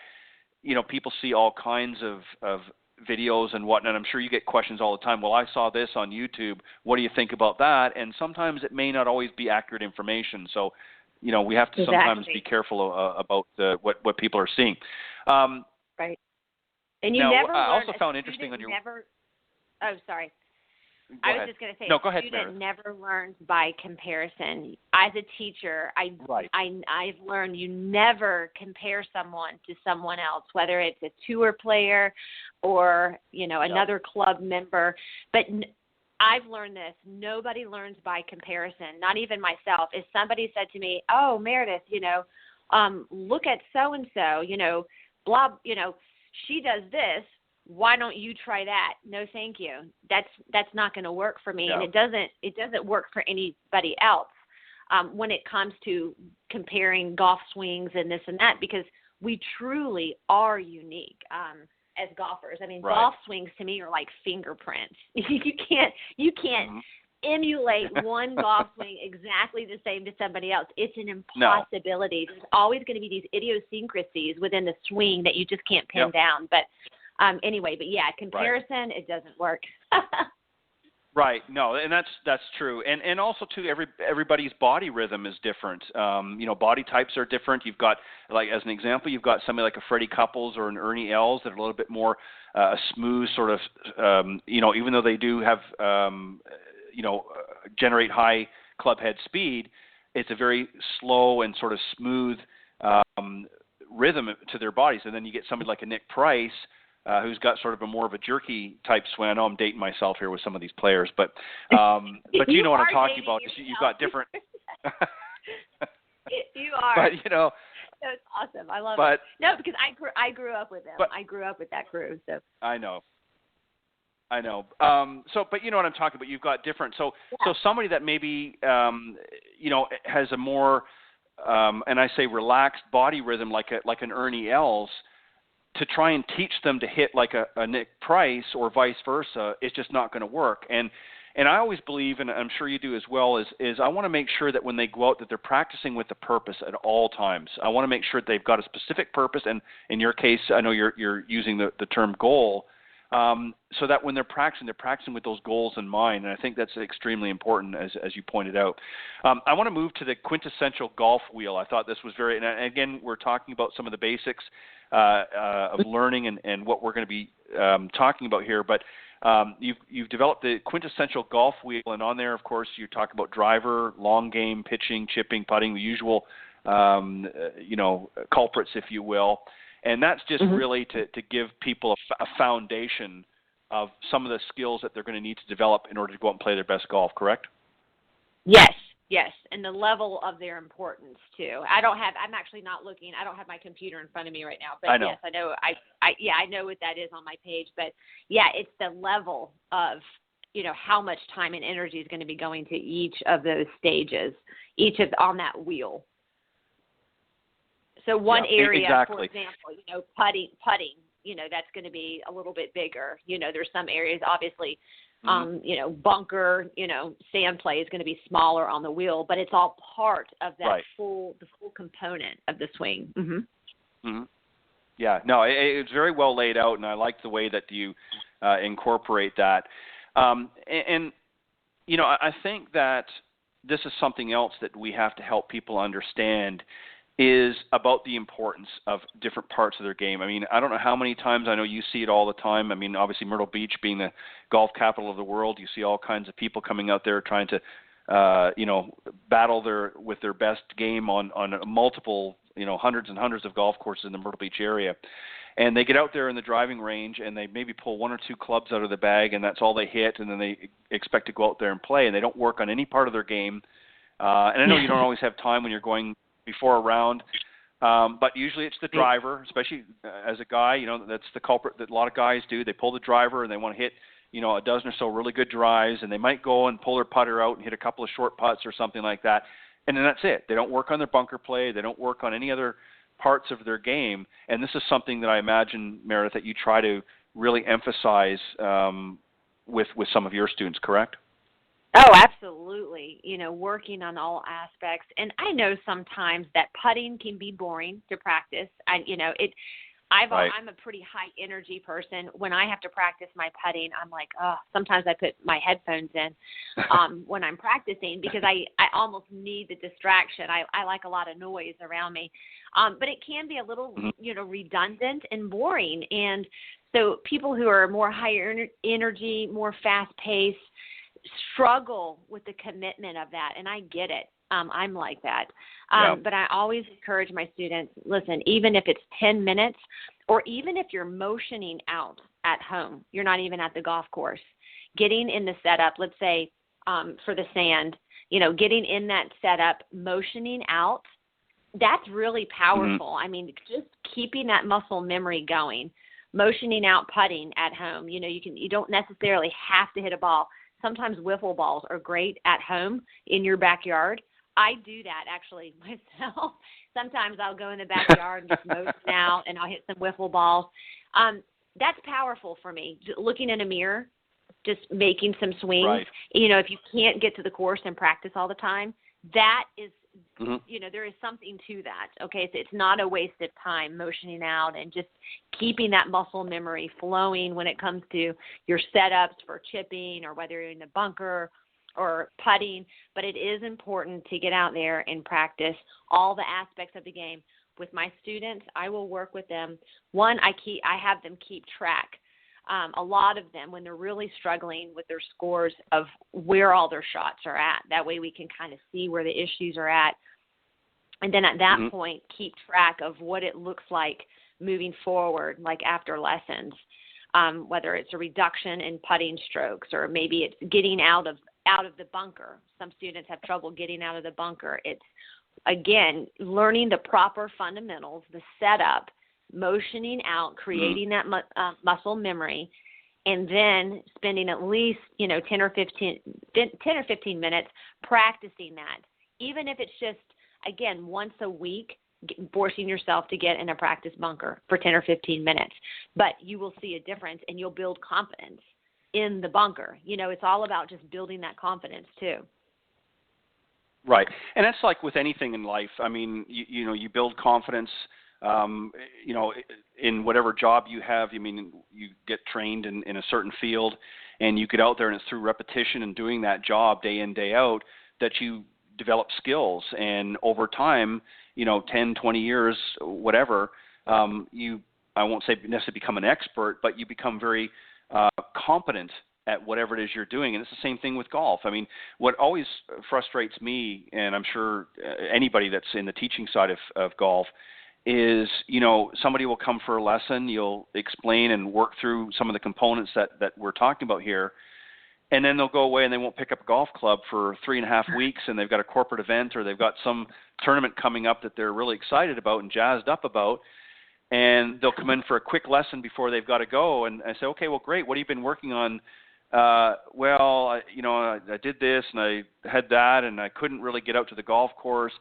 people see all kinds of videos and whatnot. I'm sure you get questions all the time. Well, I saw this on YouTube. What do you think about that? And sometimes it may not always be accurate information. So, we have to sometimes be careful about what people are seeing. Right. And you never I also found interesting on your. Oh, sorry. I was just going to say, no, go ahead, student Meredith. never learns by comparison. As a teacher, I've learned you never compare someone to someone else, whether it's a tour player or another club member. But I've learned this: nobody learns by comparison. Not even myself. If somebody said to me, "Oh, Meredith, look at so and so, blah, she does this. Why don't you try that?" No, thank you. That's not going to work for me, and it doesn't work for anybody else when it comes to comparing golf swings and this and that, because we truly are unique as golfers. I mean, golf swings to me are like fingerprints. You can't emulate one golf swing exactly the same to somebody else. It's an impossibility. No. There's always going to be these idiosyncrasies within the swing that you just can't pin down. But anyway, comparison, it doesn't work. Right. No, and that's true. And also too, everybody's body rhythm is different. Body types are different. You've got, like, as an example, you've got somebody like a Freddie Couples or an Ernie Els that are a little bit more smooth, sort of, even though they do have, generate high club head speed, it's a very slow and sort of smooth rhythm to their bodies. And then you get somebody like a Nick Price, who's got sort of a more of a jerky type swing. I know I'm dating myself here with some of these players, but you know what I'm talking about. You've got different. You are. But that's awesome. I love it. No, because I grew up with them. I grew up with that crew. So I know. But you know what I'm talking about. You've got different. So somebody that maybe has a more and I say relaxed body rhythm, like an Ernie Els, to try and teach them to hit like a Nick Price or vice versa, it's just not going to work. And I always believe, and I'm sure you do as well, is I want to make sure that when they go out that they're practicing with a purpose at all times. I want to make sure that they've got a specific purpose, and in your case, I know you're using the term goal, so that when they're practicing with those goals in mind, and I think that's extremely important, as you pointed out. I want to move to the quintessential golf wheel. I thought this was and again, we're talking about some of the basics of learning and what we're going to be talking about here, but you've developed the quintessential golf wheel, and on there, of course, you talk about driver, long game, pitching, chipping, putting, the usual, culprits, if you will. And that's just really to give people a foundation of some of the skills that they're going to need to develop in order to go out and play their best golf, correct? Yes, and the level of their importance too. I'm actually not looking. I don't have my computer in front of me right now, but yes, I know. I know what that is on my page, but yeah, it's the level of how much time and energy is going to be going to each of those stages, on that wheel. So one area, exactly. for example, putting, that's going to be a little bit bigger. There's some areas, obviously, bunker, sand play is going to be smaller on the wheel, but it's all part of that the full component of the swing. Yeah, no, it's very well laid out, and I like the way that you incorporate that. I think that this is something else that we have to help people understand is about the importance of different parts of their game. I mean, I don't know how many times, I know you see it all the time. I mean, obviously Myrtle Beach being the golf capital of the world, you see all kinds of people coming out there trying to, battle with their best game on multiple, hundreds and hundreds of golf courses in the Myrtle Beach area. And they get out there in the driving range and they maybe pull one or two clubs out of the bag and that's all they hit, and then they expect to go out there and play, and they don't work on any part of their game. And I know you don't always have time when you're going before a round, but usually it's the driver, especially as a guy, that's the culprit that a lot of guys do. They pull the driver and they want to hit, a dozen or so really good drives, and they might go and pull their putter out and hit a couple of short putts or something like that, and then that's it. They don't work on their bunker play. They don't work on any other parts of their game, and this is something that I imagine, Meredith, that you try to really emphasize with some of your students, correct? Oh, absolutely. Working on all aspects. And I know sometimes that putting can be boring to practice. I'm a pretty high energy person. When I have to practice my putting, I'm like, sometimes I put my headphones in when I'm practicing because I almost need the distraction. I like a lot of noise around me. But it can be a little, redundant and boring. And so people who are more higher energy, more fast paced, struggle with the commitment of that, and I get it. I'm like that. But I always encourage my students, listen, even if it's 10 minutes or even if you're motioning out at home, you're not even at the golf course, getting in the setup, let's say for the sand, getting in that setup, motioning out, that's really powerful. I mean, just keeping that muscle memory going, motioning out, putting at home, you don't necessarily have to hit a ball. Sometimes wiffle balls are great at home in your backyard. I do that actually myself. Sometimes I'll go in the backyard and just motion out, and I'll hit some wiffle balls. That's powerful for me. Looking in a mirror, just making some swings. Right. If you can't get to the course and practice all the time, that is, there is something to that. Okay, so it's not a waste of time motioning out and just keeping that muscle memory flowing when it comes to your setups for chipping or whether you're in the bunker or putting. But it is important to get out there and practice all the aspects of the game. With my students, I will work with them. One, I have them keep track. A lot of them, when they're really struggling with their scores, of where all their shots are at. That way we can kind of see where the issues are at. And then at that point, keep track of what it looks like moving forward, like after lessons, whether it's a reduction in putting strokes or maybe it's getting out of the bunker. Some students have trouble getting out of the bunker. It's, again, learning the proper fundamentals, the setup, motioning out, creating that muscle memory, and then spending at least 10 or 15 minutes practicing that. Even if it's just, again, once a week, forcing yourself to get in a practice bunker for 10 or 15 minutes. But you will see a difference, and you'll build confidence in the bunker. It's all about just building that confidence too. Right. And that's like with anything in life. I mean, you build confidence you know, in whatever job you have, I mean, you get trained in a certain field, and you get out there, and it's through repetition and doing that job day in, day out that you develop skills. And over time, you know, 10, 20 years, whatever, I won't say necessarily become an expert, but you become very competent at whatever it is you're doing. And it's the same thing with golf. I mean, what always frustrates me, and I'm sure anybody that's in the teaching side of golf, is, you know, somebody will come for a lesson, you'll explain and work through some of the components that we're talking about here, and then they'll go away and they won't pick up a golf club for 3.5 weeks, and they've got a corporate event or they've got some tournament coming up that they're really excited about and jazzed up about, and they'll come in for a quick lesson before they've got to go, and I say, okay, well, great, what have you been working on? Well, I did this and I had that and I couldn't really get out to the golf course.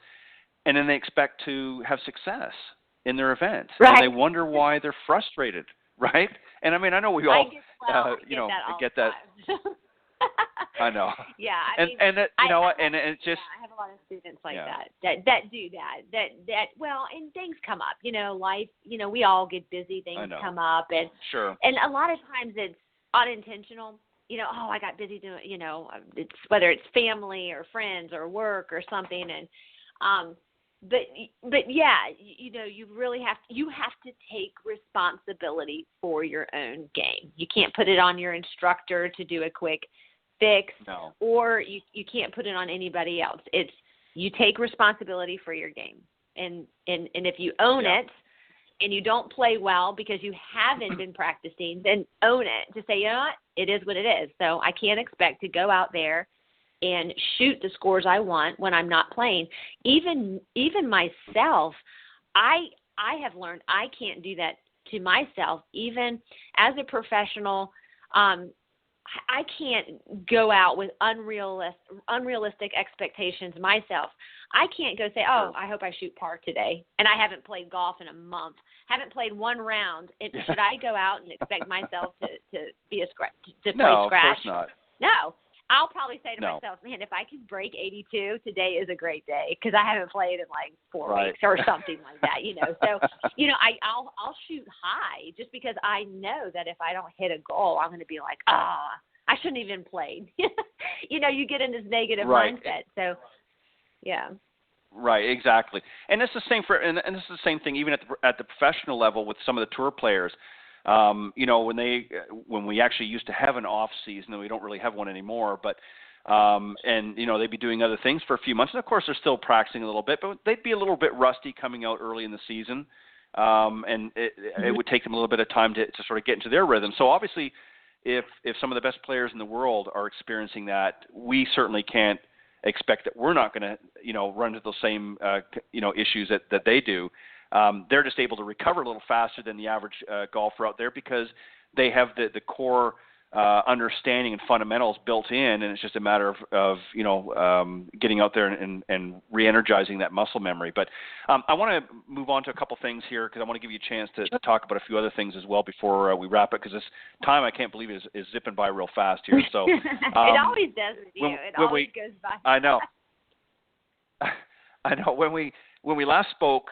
And then they expect to have success in their event. Right. And they wonder why they're frustrated, right? And I mean, I know we all, get that. I know. Yeah. And it's just. Yeah, I have a lot of students like that do that. Well, and things come up, you know, life, you know, we all get busy, things come up. And sure. And a lot of times it's unintentional. You know, I got busy doing, you know, it's whether it's family or friends or work or something. And, but yeah, you know, you have to take responsibility for your own game. You can't put it on your instructor to do a quick fix, or you can't put it on anybody else. It's, you take responsibility for your game. And if you own it, and you don't play well because you haven't been practicing, then own it. Just say, you know what, it is what it is. So I can't expect to go out there and shoot the scores I want when I'm not playing. Even myself, I have learned I can't do that to myself. Even as a professional, I can't go out with unrealistic expectations myself. I can't go say, I hope I shoot par today, and I haven't played golf in a month, haven't played one round. Should I go out and expect myself to play scratch? No, of course not. No. I'll probably say to myself, man, if I can break 82, today is a great day, because I haven't played in like 4 weeks or something like that, you know. So, you know, I'll shoot high just because I know that if I don't hit a goal, I'm going to be like, I shouldn't even played. You know, you get in this negative mindset. So, yeah. Right, exactly. And it's the same and this is the same thing even at the professional level with some of the tour players. You know, when we actually used to have an off season, and we don't really have one anymore, but and you know, they'd be doing other things for a few months, and of course they're still practicing a little bit, but they'd be a little bit rusty coming out early in the season, and it would take them a little bit of time to sort of get into their rhythm. So obviously, if some of the best players in the world are experiencing that, we certainly can't expect that we're not going to, you know, run into those same you know, issues that they do. They're just able to recover a little faster than the average golfer out there because they have the core understanding and fundamentals built in, and it's just a matter of you know, getting out there and re-energizing that muscle memory. But I want to move on to a couple things here because I want to give you a chance to talk about a few other things as well before we wrap it, because this time, I can't believe, is zipping by real fast here. So it always does with you. It always goes by. I know. I know. When we last spoke,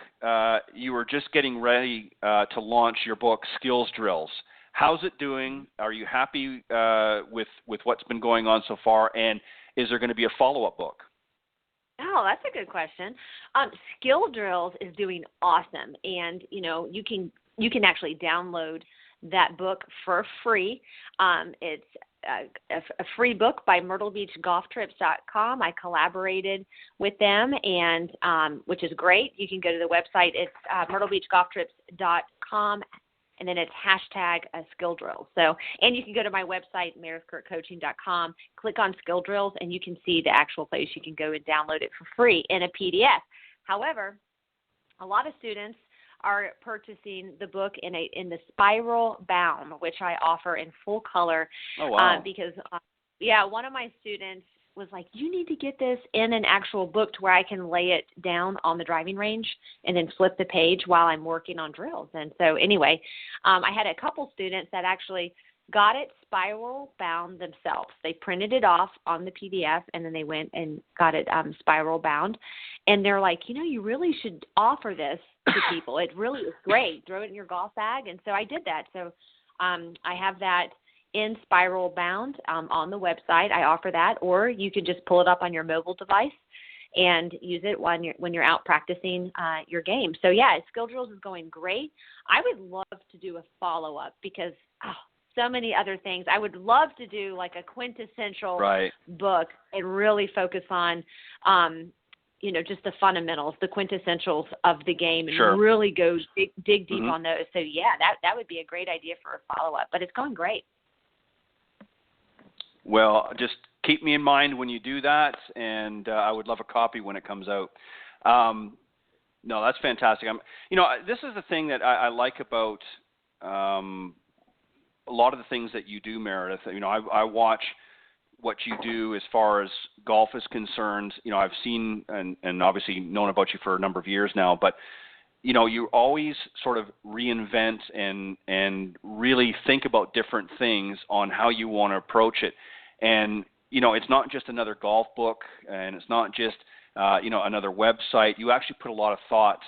you were just getting ready to launch your book, Skills Drills. How's it doing? Are you happy with what's been going on so far? And is there going to be a follow-up book? Oh, that's a good question. Skill Drills is doing awesome, and you know, you can actually download that book for free. It's a free book by MyrtleBeachGolfTrips.com. I collaborated with them, and which is great. You can go to the website. It's MyrtleBeachGolfTrips.com, and then it's #skill drills. So, and you can go to my website, MeredithKirkCoaching.com, click on Skill Drills, and you can see the actual place you can go and download it for free in a PDF. However, a lot of students are purchasing the book in the spiral bound, which I offer in full color. Oh, wow. Because one of my students was like, you need to get this in an actual book to where I can lay it down on the driving range and then flip the page while I'm working on drills. And so anyway, I had a couple students that actually got it spiral bound themselves. They printed it off on the PDF, and then they went and got it spiral bound. And they're like, you really should offer this to people. It really is great. Throw it in your golf bag. And so I did that. So I have that in spiral bound on the website. I offer that, or you can just pull it up on your mobile device and use it when you're out practicing your game. So, yeah, Skill Drills is going great. I would love to do a follow-up because so many other things. I would love to do like a quintessential book and really focus on, just the fundamentals, the quintessentials of the game, and really go dig deep on those. So, yeah, that would be a great idea for a follow-up, but it's going great. Well, just keep me in mind when you do that, and I would love a copy when it comes out. No, that's fantastic. This is the thing that I like about a lot of the things that you do, Meredith. I watch what you do as far as golf is concerned. I've seen and obviously known about you for a number of years now, but you always sort of reinvent and really think about different things on how you want to approach it. And, it's not just another golf book, and it's not just, another website. You actually put a lot of thought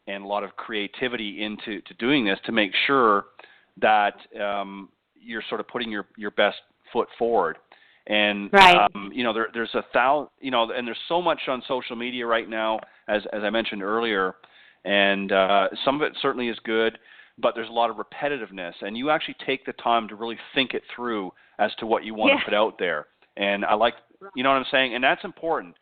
and a lot of creativity into doing this to make sure that you're sort of putting your best foot forward. And, there's and there's so much on social media right now, as I mentioned earlier, and some of it certainly is good, but there's a lot of repetitiveness, and you actually take the time to really think it through as to what you want to put out there. And I like, you know what I'm saying? And that's important.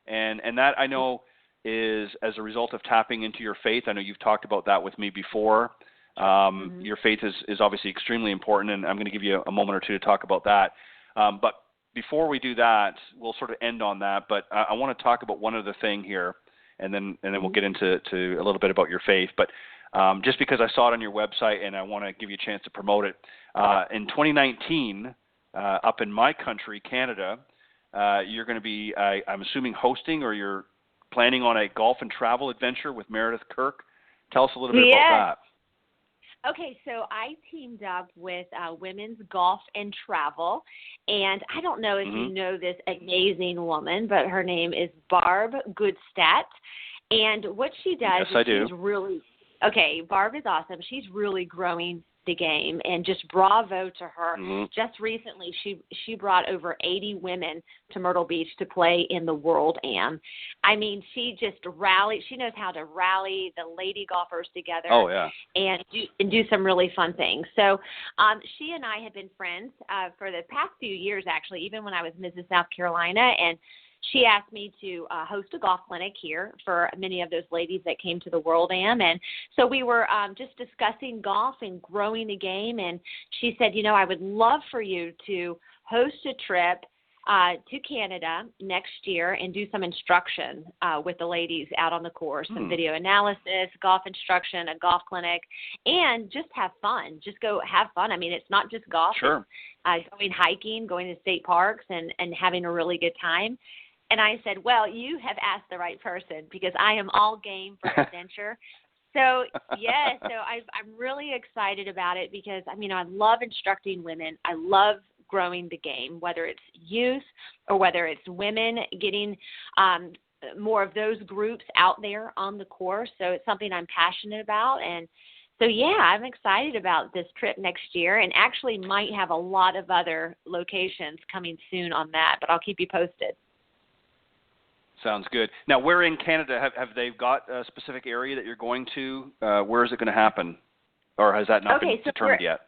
And that I know is as a result of tapping into your faith. I know you've talked about that with me before. Your faith is obviously extremely important, and I'm going to give you a moment or two to talk about that. But before we do that, we'll sort of end on that. But I want to talk about one other thing here, and then we'll get into a little bit about your faith. But just because I saw it on your website and I want to give you a chance to promote it, in 2019, up in my country, Canada, you're going to be, I'm assuming, hosting, or you're planning on a golf and travel adventure with Meredith Kirk. Tell us a little bit about that. Okay, so I teamed up with Women's Golf and Travel, and I don't know if you know this amazing woman, but her name is Barb Goodstadt, and what she does is she's really – okay, Barb is awesome. She's really growing the game, and just bravo to her. Just recently, she brought over 80 women to Myrtle Beach to play in the World Am. I mean, she just rallied. She knows how to rally the lady golfers together. And do some really fun things. So she and I have been friends for the past few years, actually, even when I was Mrs. South Carolina, and she asked me to host a golf clinic here for many of those ladies that came to the World Am. And so we were just discussing golf and growing the game. And she said, I would love for you to host a trip to Canada next year and do some instruction with the ladies out on the course, some video analysis, golf instruction, a golf clinic, and just have fun. Just go have fun. I mean, it's not just golf. It's going hiking, going to state parks, and having a really good time. And I said, well, you have asked the right person, because I am all game for adventure. So, yes, I'm really excited about it because, I love instructing women. I love growing the game, whether it's youth or whether it's women, getting more of those groups out there on the course. So it's something I'm passionate about. And so, yeah, I'm excited about this trip next year, and actually might have a lot of other locations coming soon on that, but I'll keep you posted. Sounds good. Now, where in Canada have they got a specific area that you're going to? Where is it going to happen, or has that not been determined yet?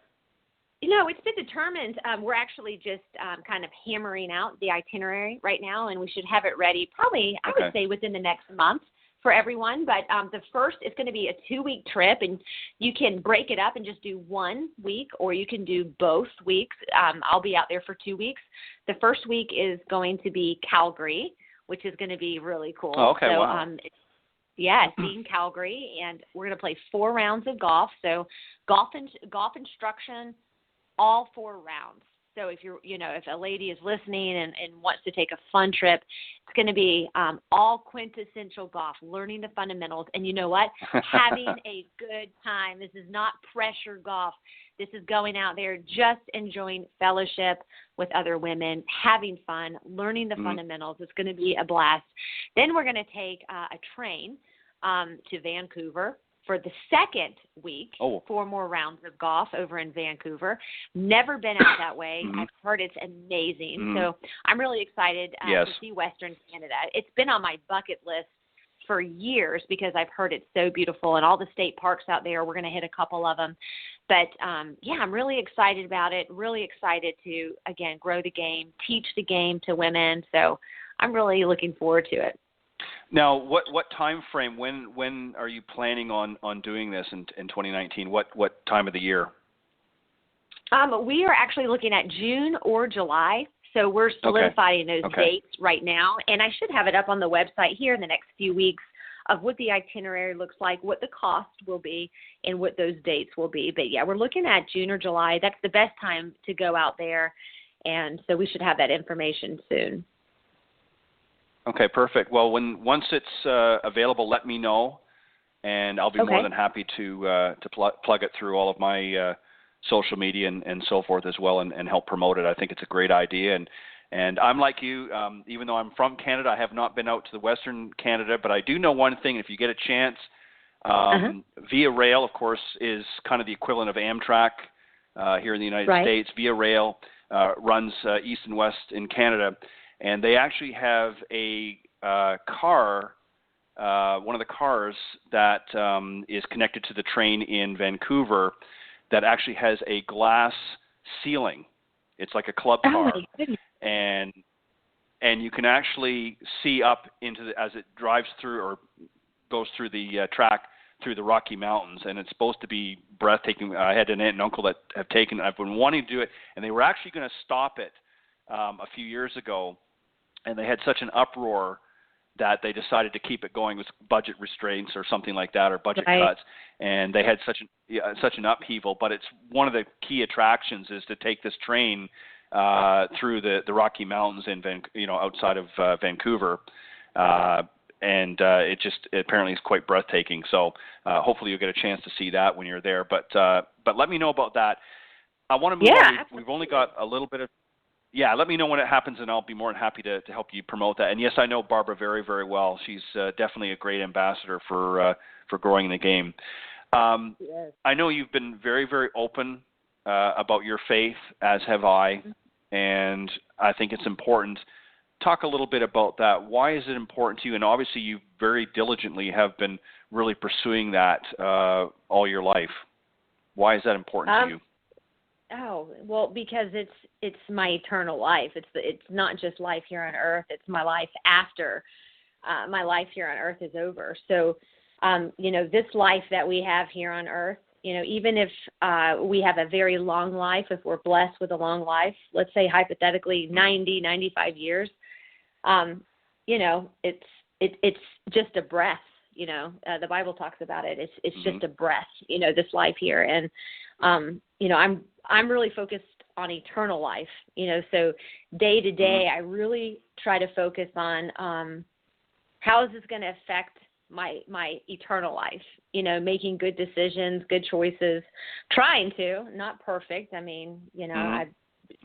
It's been determined. We're actually just kind of hammering out the itinerary right now, and we should have it ready probably, I would say, within the next month for everyone. But the first is going to be a 2-week trip, and you can break it up and just do 1 week, or you can do both weeks. I'll be out there for 2 weeks. The first week is going to be Calgary, which is going to be really cool. Wow. Seeing Calgary, and we're going to play 4 rounds of golf. So golf instruction, all 4 rounds. So if if a lady is listening and wants to take a fun trip, it's going to be all quintessential golf, learning the fundamentals. And you know what? Having a good time. This is not pressure golf. This is going out there, just enjoying fellowship with other women, having fun, learning the fundamentals. It's going to be a blast. Then we're going to take a train to Vancouver for the second week, 4 more rounds of golf over in Vancouver. Never been out that way. I've heard it's amazing. So I'm really excited to see Western Canada. It's been on my bucket list for years because I've heard it's so beautiful, and all the state parks out there, we're going to hit a couple of them. But, I'm really excited about it, really excited to, again, grow the game, teach the game to women. So I'm really looking forward to it. Now, what time frame, when are you planning on doing this in 2019? What time of the year? We are actually looking at June or July. So we're solidifying those dates right now, and I should have it up on the website here in the next few weeks of what the itinerary looks like, what the cost will be, and what those dates will be. But, we're looking at June or July. That's the best time to go out there, and so we should have that information soon. Okay, perfect. Well, once it's available, let me know, and I'll be more than happy to plug it through all of my social media and so forth as well, and help promote it. I think it's a great idea, and I'm like you. Even though I'm from Canada, I have not been out to the Western Canada, but I do know one thing. If you get a chance, Via Rail, of course, is kind of the equivalent of Amtrak here in the United States. Via Rail runs east and west in Canada, and they actually have a car. One of the cars that is connected to the train in Vancouver that actually has a glass ceiling. It's like a club car, and you can actually see up into as it drives through or goes through the track through the Rocky Mountains, and it's supposed to be breathtaking. I had an aunt and uncle that have taken it. I've been wanting to do it, and they were actually going to stop it a few years ago, and they had such an uproar that they decided to keep it going. It was budget restraints or something like that, or budget cuts, and they had such an upheaval. But it's one of the key attractions is to take this train through the Rocky Mountains in outside of Vancouver, and it apparently is quite breathtaking. So hopefully you'll get a chance to see that when you're there. But let me know about that. I want to move on. We've only got a little bit of. Yeah, let me know when it happens, and I'll be more than happy to help you promote that. And yes, I know Barbara very, very well. She's definitely a great ambassador for growing the game. I know you've been very, very open about your faith, as have I, and I think it's important. Talk a little bit about that. Why is it important to you? And obviously, you very diligently have been really pursuing that all your life. Why is that important to you? Oh, well, because it's my eternal life. It's not just life here on earth. It's my life after my life here on earth is over. So, this life that we have here on earth, even if we have a very long life, if we're blessed with a long life, let's say hypothetically 90, 95 years, it's just a breath. The Bible talks about it. It's just a breath, this life here. And, I'm really focused on eternal life, so day to day, I really try to focus on, how is this going to affect my eternal life, making good decisions, good choices, trying to, not perfect. I mean, I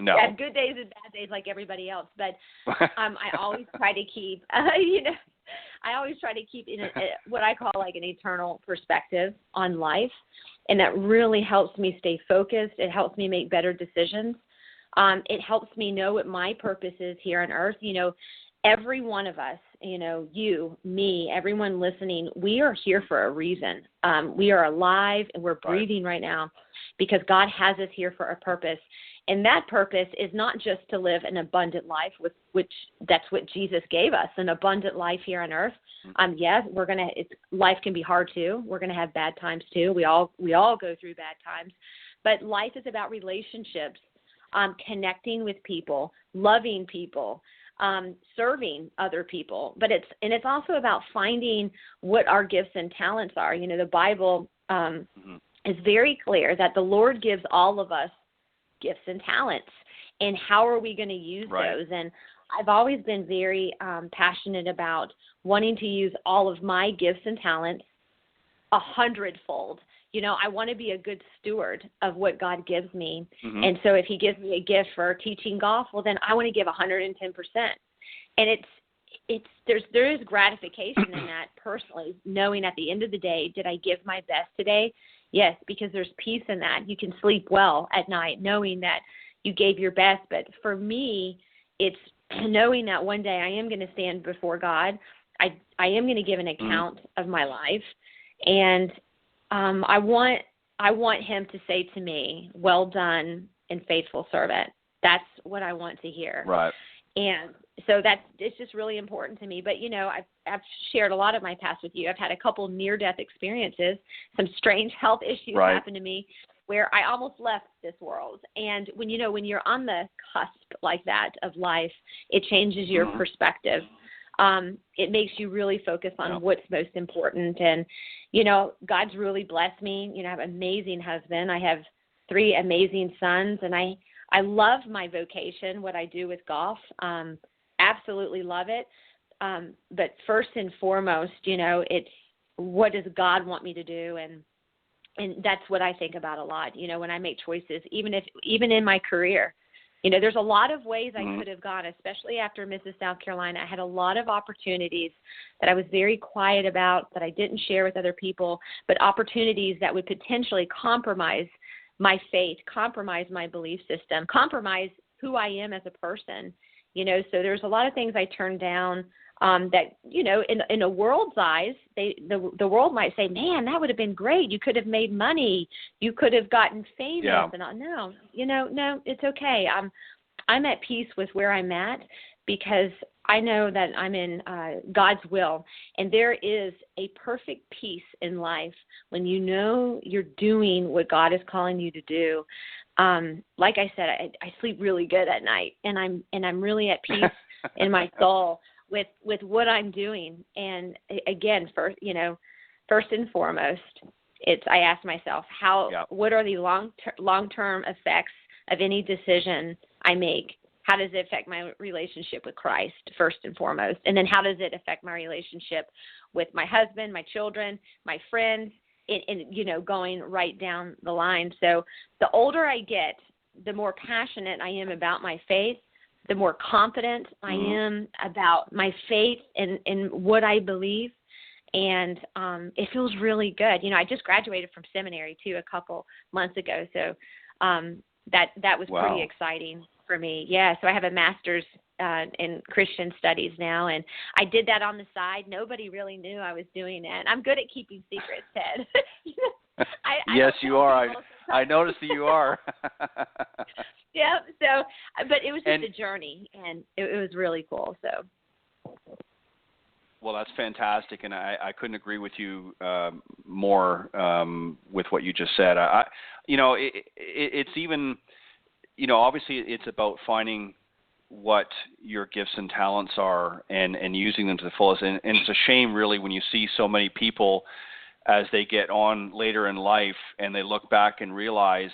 have good days and bad days like everybody else, but, I always try to keep, I always try to keep in what I call like an eternal perspective on life. And that really helps me stay focused. It helps me make better decisions. It helps me know what my purpose is here on earth. Every one of us, you, me, everyone listening, we are here for a reason. We are alive and we're breathing right now because God has us here for a purpose. And that purpose is not just to live an abundant life, which that's what Jesus gave us, an abundant life here on earth. Yes, life can be hard too. We're going to have bad times too. We all go through bad times, but life is about relationships, connecting with people, loving people, serving other people. But it's also about finding what our gifts and talents are. The Bible is very clear that the Lord gives all of us gifts and talents, and how are we going to use those? And I've always been very passionate about wanting to use all of my gifts and talents 100-fold, I want to be a good steward of what God gives me. Mm-hmm. And so if he gives me a gift for teaching golf, well, then I want to give 110%. And there is gratification in that personally, knowing at the end of the day, did I give my best today? Yes, because there's peace in that. You can sleep well at night knowing that you gave your best. But for me, it's knowing that one day I am going to stand before God. I am going to give an account of my life. And I want him to say to me, well done and faithful servant. That's what I want to hear. Right. And so it's just really important to me. But, I've shared a lot of my past with you. I've had a couple near-death experiences, some strange health issues happen to me where I almost left this world. And when you're on the cusp like that of life, it changes your perspective. It makes you really focus on what's most important. And, God's really blessed me. I have an amazing husband. I have 3 amazing sons, and I love my vocation, what I do with golf. Absolutely love it. But first and foremost, it's what does God want me to do? And that's what I think about a lot, when I make choices, even in my career. There's a lot of ways I could have gone, especially after Mrs. South Carolina. I had a lot of opportunities that I was very quiet about, that I didn't share with other people, but opportunities that would potentially compromise my faith, compromise my belief system, compromise who I am as a person. So there's a lot of things I turned down that, in a world's eyes, the world might say, man, that would have been great. You could have made money. You could have gotten famous. Yeah. And no, it's okay. I'm at peace with where I'm at because I know that I'm in God's will. And there is a perfect peace in life when you're doing what God is calling you to do. Like I said, I sleep really good at night, and I'm really at peace in my soul with what I'm doing. And again, first and foremost, I ask myself what are the long-term effects of any decision I make? How does it affect my relationship with Christ, first and foremost? And then how does it affect my relationship with my husband, my children, my friends, and going right down the line. So the older I get, the more passionate I am about my faith, the more confident I am about my faith and what I believe. And it feels really good. I just graduated from seminary, too, a couple months ago. So that was pretty exciting for me. Yeah, so I have a master's in Christian studies now, and I did that on the side. Nobody really knew I was doing that. I'm good at keeping secrets, Ted. Yes, you are. I noticed that you are. Yeah. So, but it was just a journey, and it was really cool. So. Well, that's fantastic, and I couldn't agree with you more with what you just said. It's even, obviously it's about finding what your gifts and talents are and using them to the fullest. And it's a shame, really, when you see so many people as they get on later in life and they look back and realize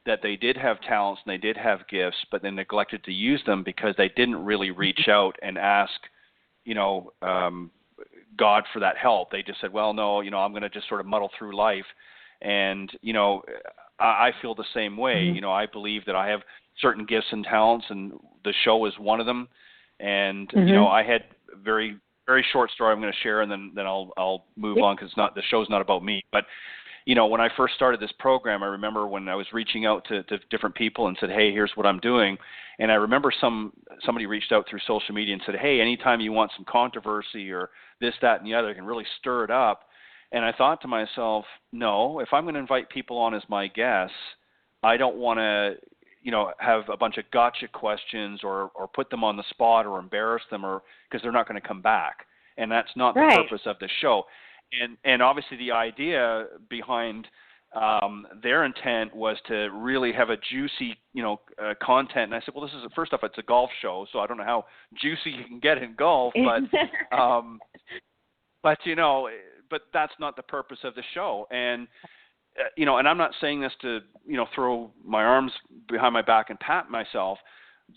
that they did have talents and they did have gifts, but they neglected to use them because they didn't really reach out and ask, God for that help. They just said, well, no, I'm going to just sort of muddle through life. And, I feel the same way. I believe that I have certain gifts and talents, and the show is one of them. And, I had very, very short story I'm going to share, and then I'll move on because the show's not about me. But, when I first started this program, I remember when I was reaching out to different people and said, hey, here's what I'm doing. And I remember somebody reached out through social media and said, hey, anytime you want some controversy or this, that, and the other, I can really stir it up. And I thought to myself, no, if I'm going to invite people on as my guests, I don't want to, have a bunch of gotcha questions or put them on the spot or embarrass them because they're not going to come back. And that's not the purpose of the show. And obviously the idea behind their intent was to really have a juicy, content. And I said, well, first off, it's a golf show, so I don't know how juicy you can get in golf, but that's not the purpose of the show. And and I'm not saying this to throw my arms behind my back and pat myself,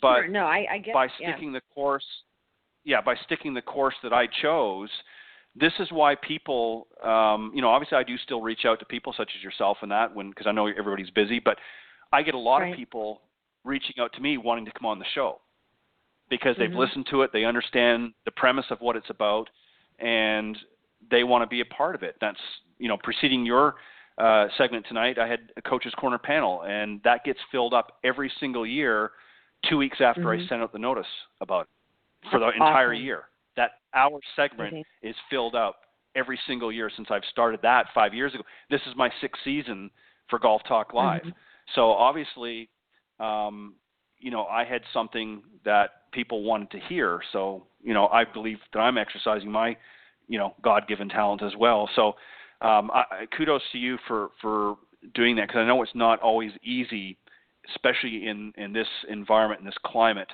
but I get by sticking the course, by sticking the course that I chose. this is why people, obviously I do still reach out to people such as yourself and that because I know everybody's busy, but I get a lot of people reaching out to me wanting to come on the show because they've listened to it, they understand the premise of what it's about, and they want to be a part of it. That's, preceding your segment tonight, I had a Coach's Corner panel, and that gets filled up every single year 2 weeks after I send out the notice about it for the entire year. That hour segment is filled up every single year since I've started that 5 years ago. This is my 6th season for Golf Talk Live. So obviously, I had something that people wanted to hear. So, I believe that I'm exercising my, God-given talent as well. So kudos to you for doing that, because I know it's not always easy, especially in this environment, in this climate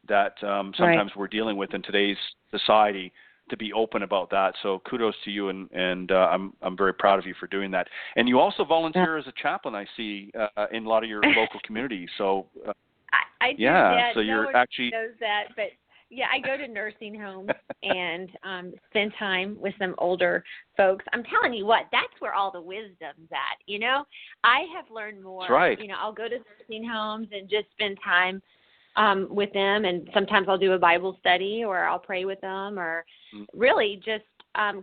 that sometimes we're dealing with in today's society, to be open about that. So kudos to you, and I'm very proud of you for doing that. And you also volunteer as a chaplain, I see, in a lot of your local communities. So I do that. So you're no one actually knows that, but yeah, I go to nursing homes and spend time with some older folks. I'm telling you what, that's where all the wisdom's at. I have learned more. That's right. I'll go to nursing homes and just spend time with them, and sometimes I'll do a Bible study, or I'll pray with them, or really just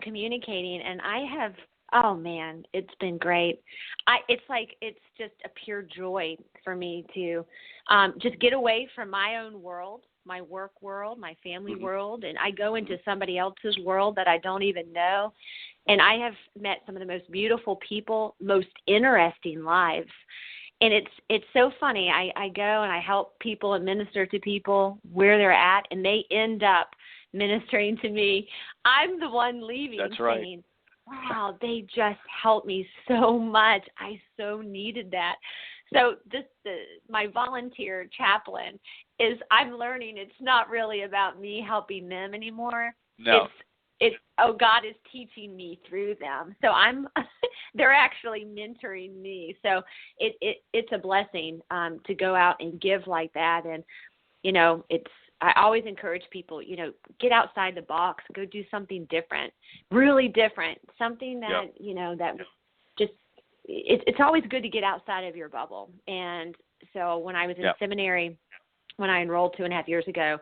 communicating. And I have, oh man, it's been great. It's just a pure joy for me to just get away from my own world, my work world, my family world, and I go into somebody else's world that I don't even know. And I have met some of the most beautiful people, most interesting lives. And it's so funny. I go and I help people and minister to people where they're at, and they end up ministering to me. I'm the one leaving saying, wow, they just helped me so much. I so needed that. So my volunteer chaplain is, I'm learning it's not really about me helping them anymore. No. It's God is teaching me through them. So they're actually mentoring me. So it's a blessing to go out and give like that. And I always encourage people, get outside the box, go do something different, really different, something that that just it's always good to get outside of your bubble. And so when I was in seminary, when I enrolled 2.5 years ago,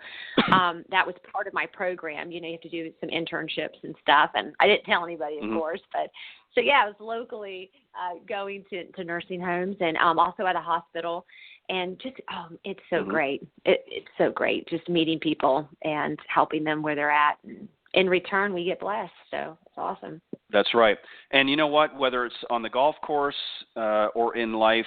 that was part of my program. You have to do some internships and stuff, and I didn't tell anybody, of course. But so I was locally going to nursing homes, and also at a hospital, and just it's so great. It's so great just meeting people and helping them where they're at. And in return, we get blessed. So it's awesome. That's right. And you know what? Whether it's on the golf course or in life,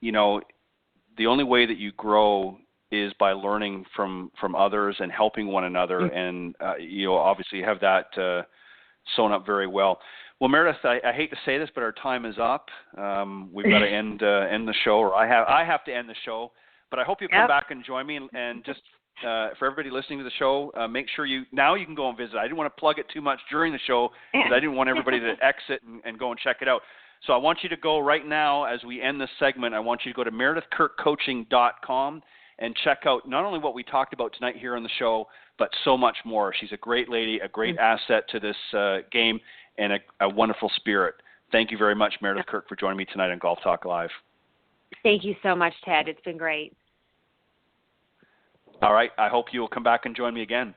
the only way that you grow is by learning from others and helping one another, and you obviously have that sewn up very well. Well, Meredith, I hate to say this, but our time is up. We've got to end the show, or I have to end the show. But I hope you come back and join me, and just for everybody listening to the show, make sure you can go and visit. I didn't want to plug it too much during the show because I didn't want everybody to exit and go and check it out. So I want you to go right now as we end this segment. I want you to go to meredithkirkcoaching.com and check out not only what we talked about tonight here on the show, but so much more. She's a great lady, a great asset to this game, and a wonderful spirit. Thank you very much, Meredith Kirk, for joining me tonight on Golf Talk Live. Thank you so much, Ted. It's been great. All right. I hope you will come back and join me again.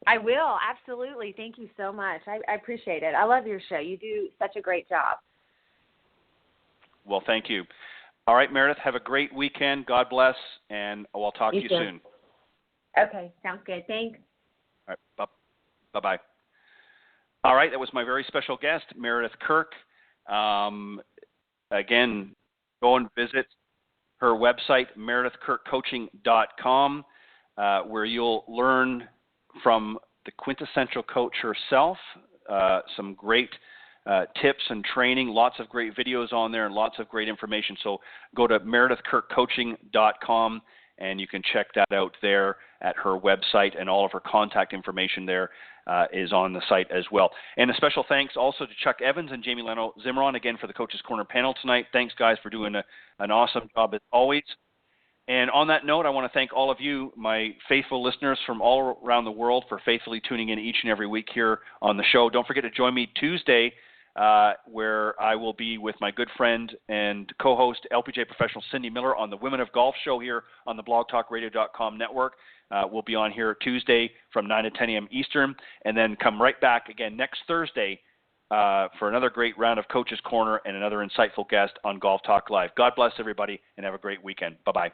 I will. Absolutely. Thank you so much. I appreciate it. I love your show. You do such a great job. Well, thank you. All right, Meredith, have a great weekend. God bless, and I'll talk to you soon. Okay, sounds good. Thanks. All right, bye-bye. All right, that was my very special guest, Meredith Kirk. Again, go and visit her website, meredithkirkcoaching.com, where you'll learn from the quintessential coach herself, some great tips and training, lots of great videos on there and lots of great information. So go to meredithkirkcoaching.com and you can check that out there at her website, and all of her contact information there is on the site as well. And a special thanks also to Chuck Evans and Jamie Leno Zimron again for the Coach's Corner panel tonight. Thanks, guys, for doing an awesome job as always. And on that note, I want to thank all of you, my faithful listeners from all around the world, for faithfully tuning in each and every week here on the show. Don't forget to join me Tuesday, where I will be with my good friend and co-host, LPGA professional Cindy Miller, on the Women of Golf show here on the blogtalkradio.com network. We'll be on here Tuesday from 9 to 10 a.m. Eastern, and then come right back again next Thursday for another great round of Coach's Corner and another insightful guest on Golf Talk Live. God bless everybody, and have a great weekend. Bye-bye.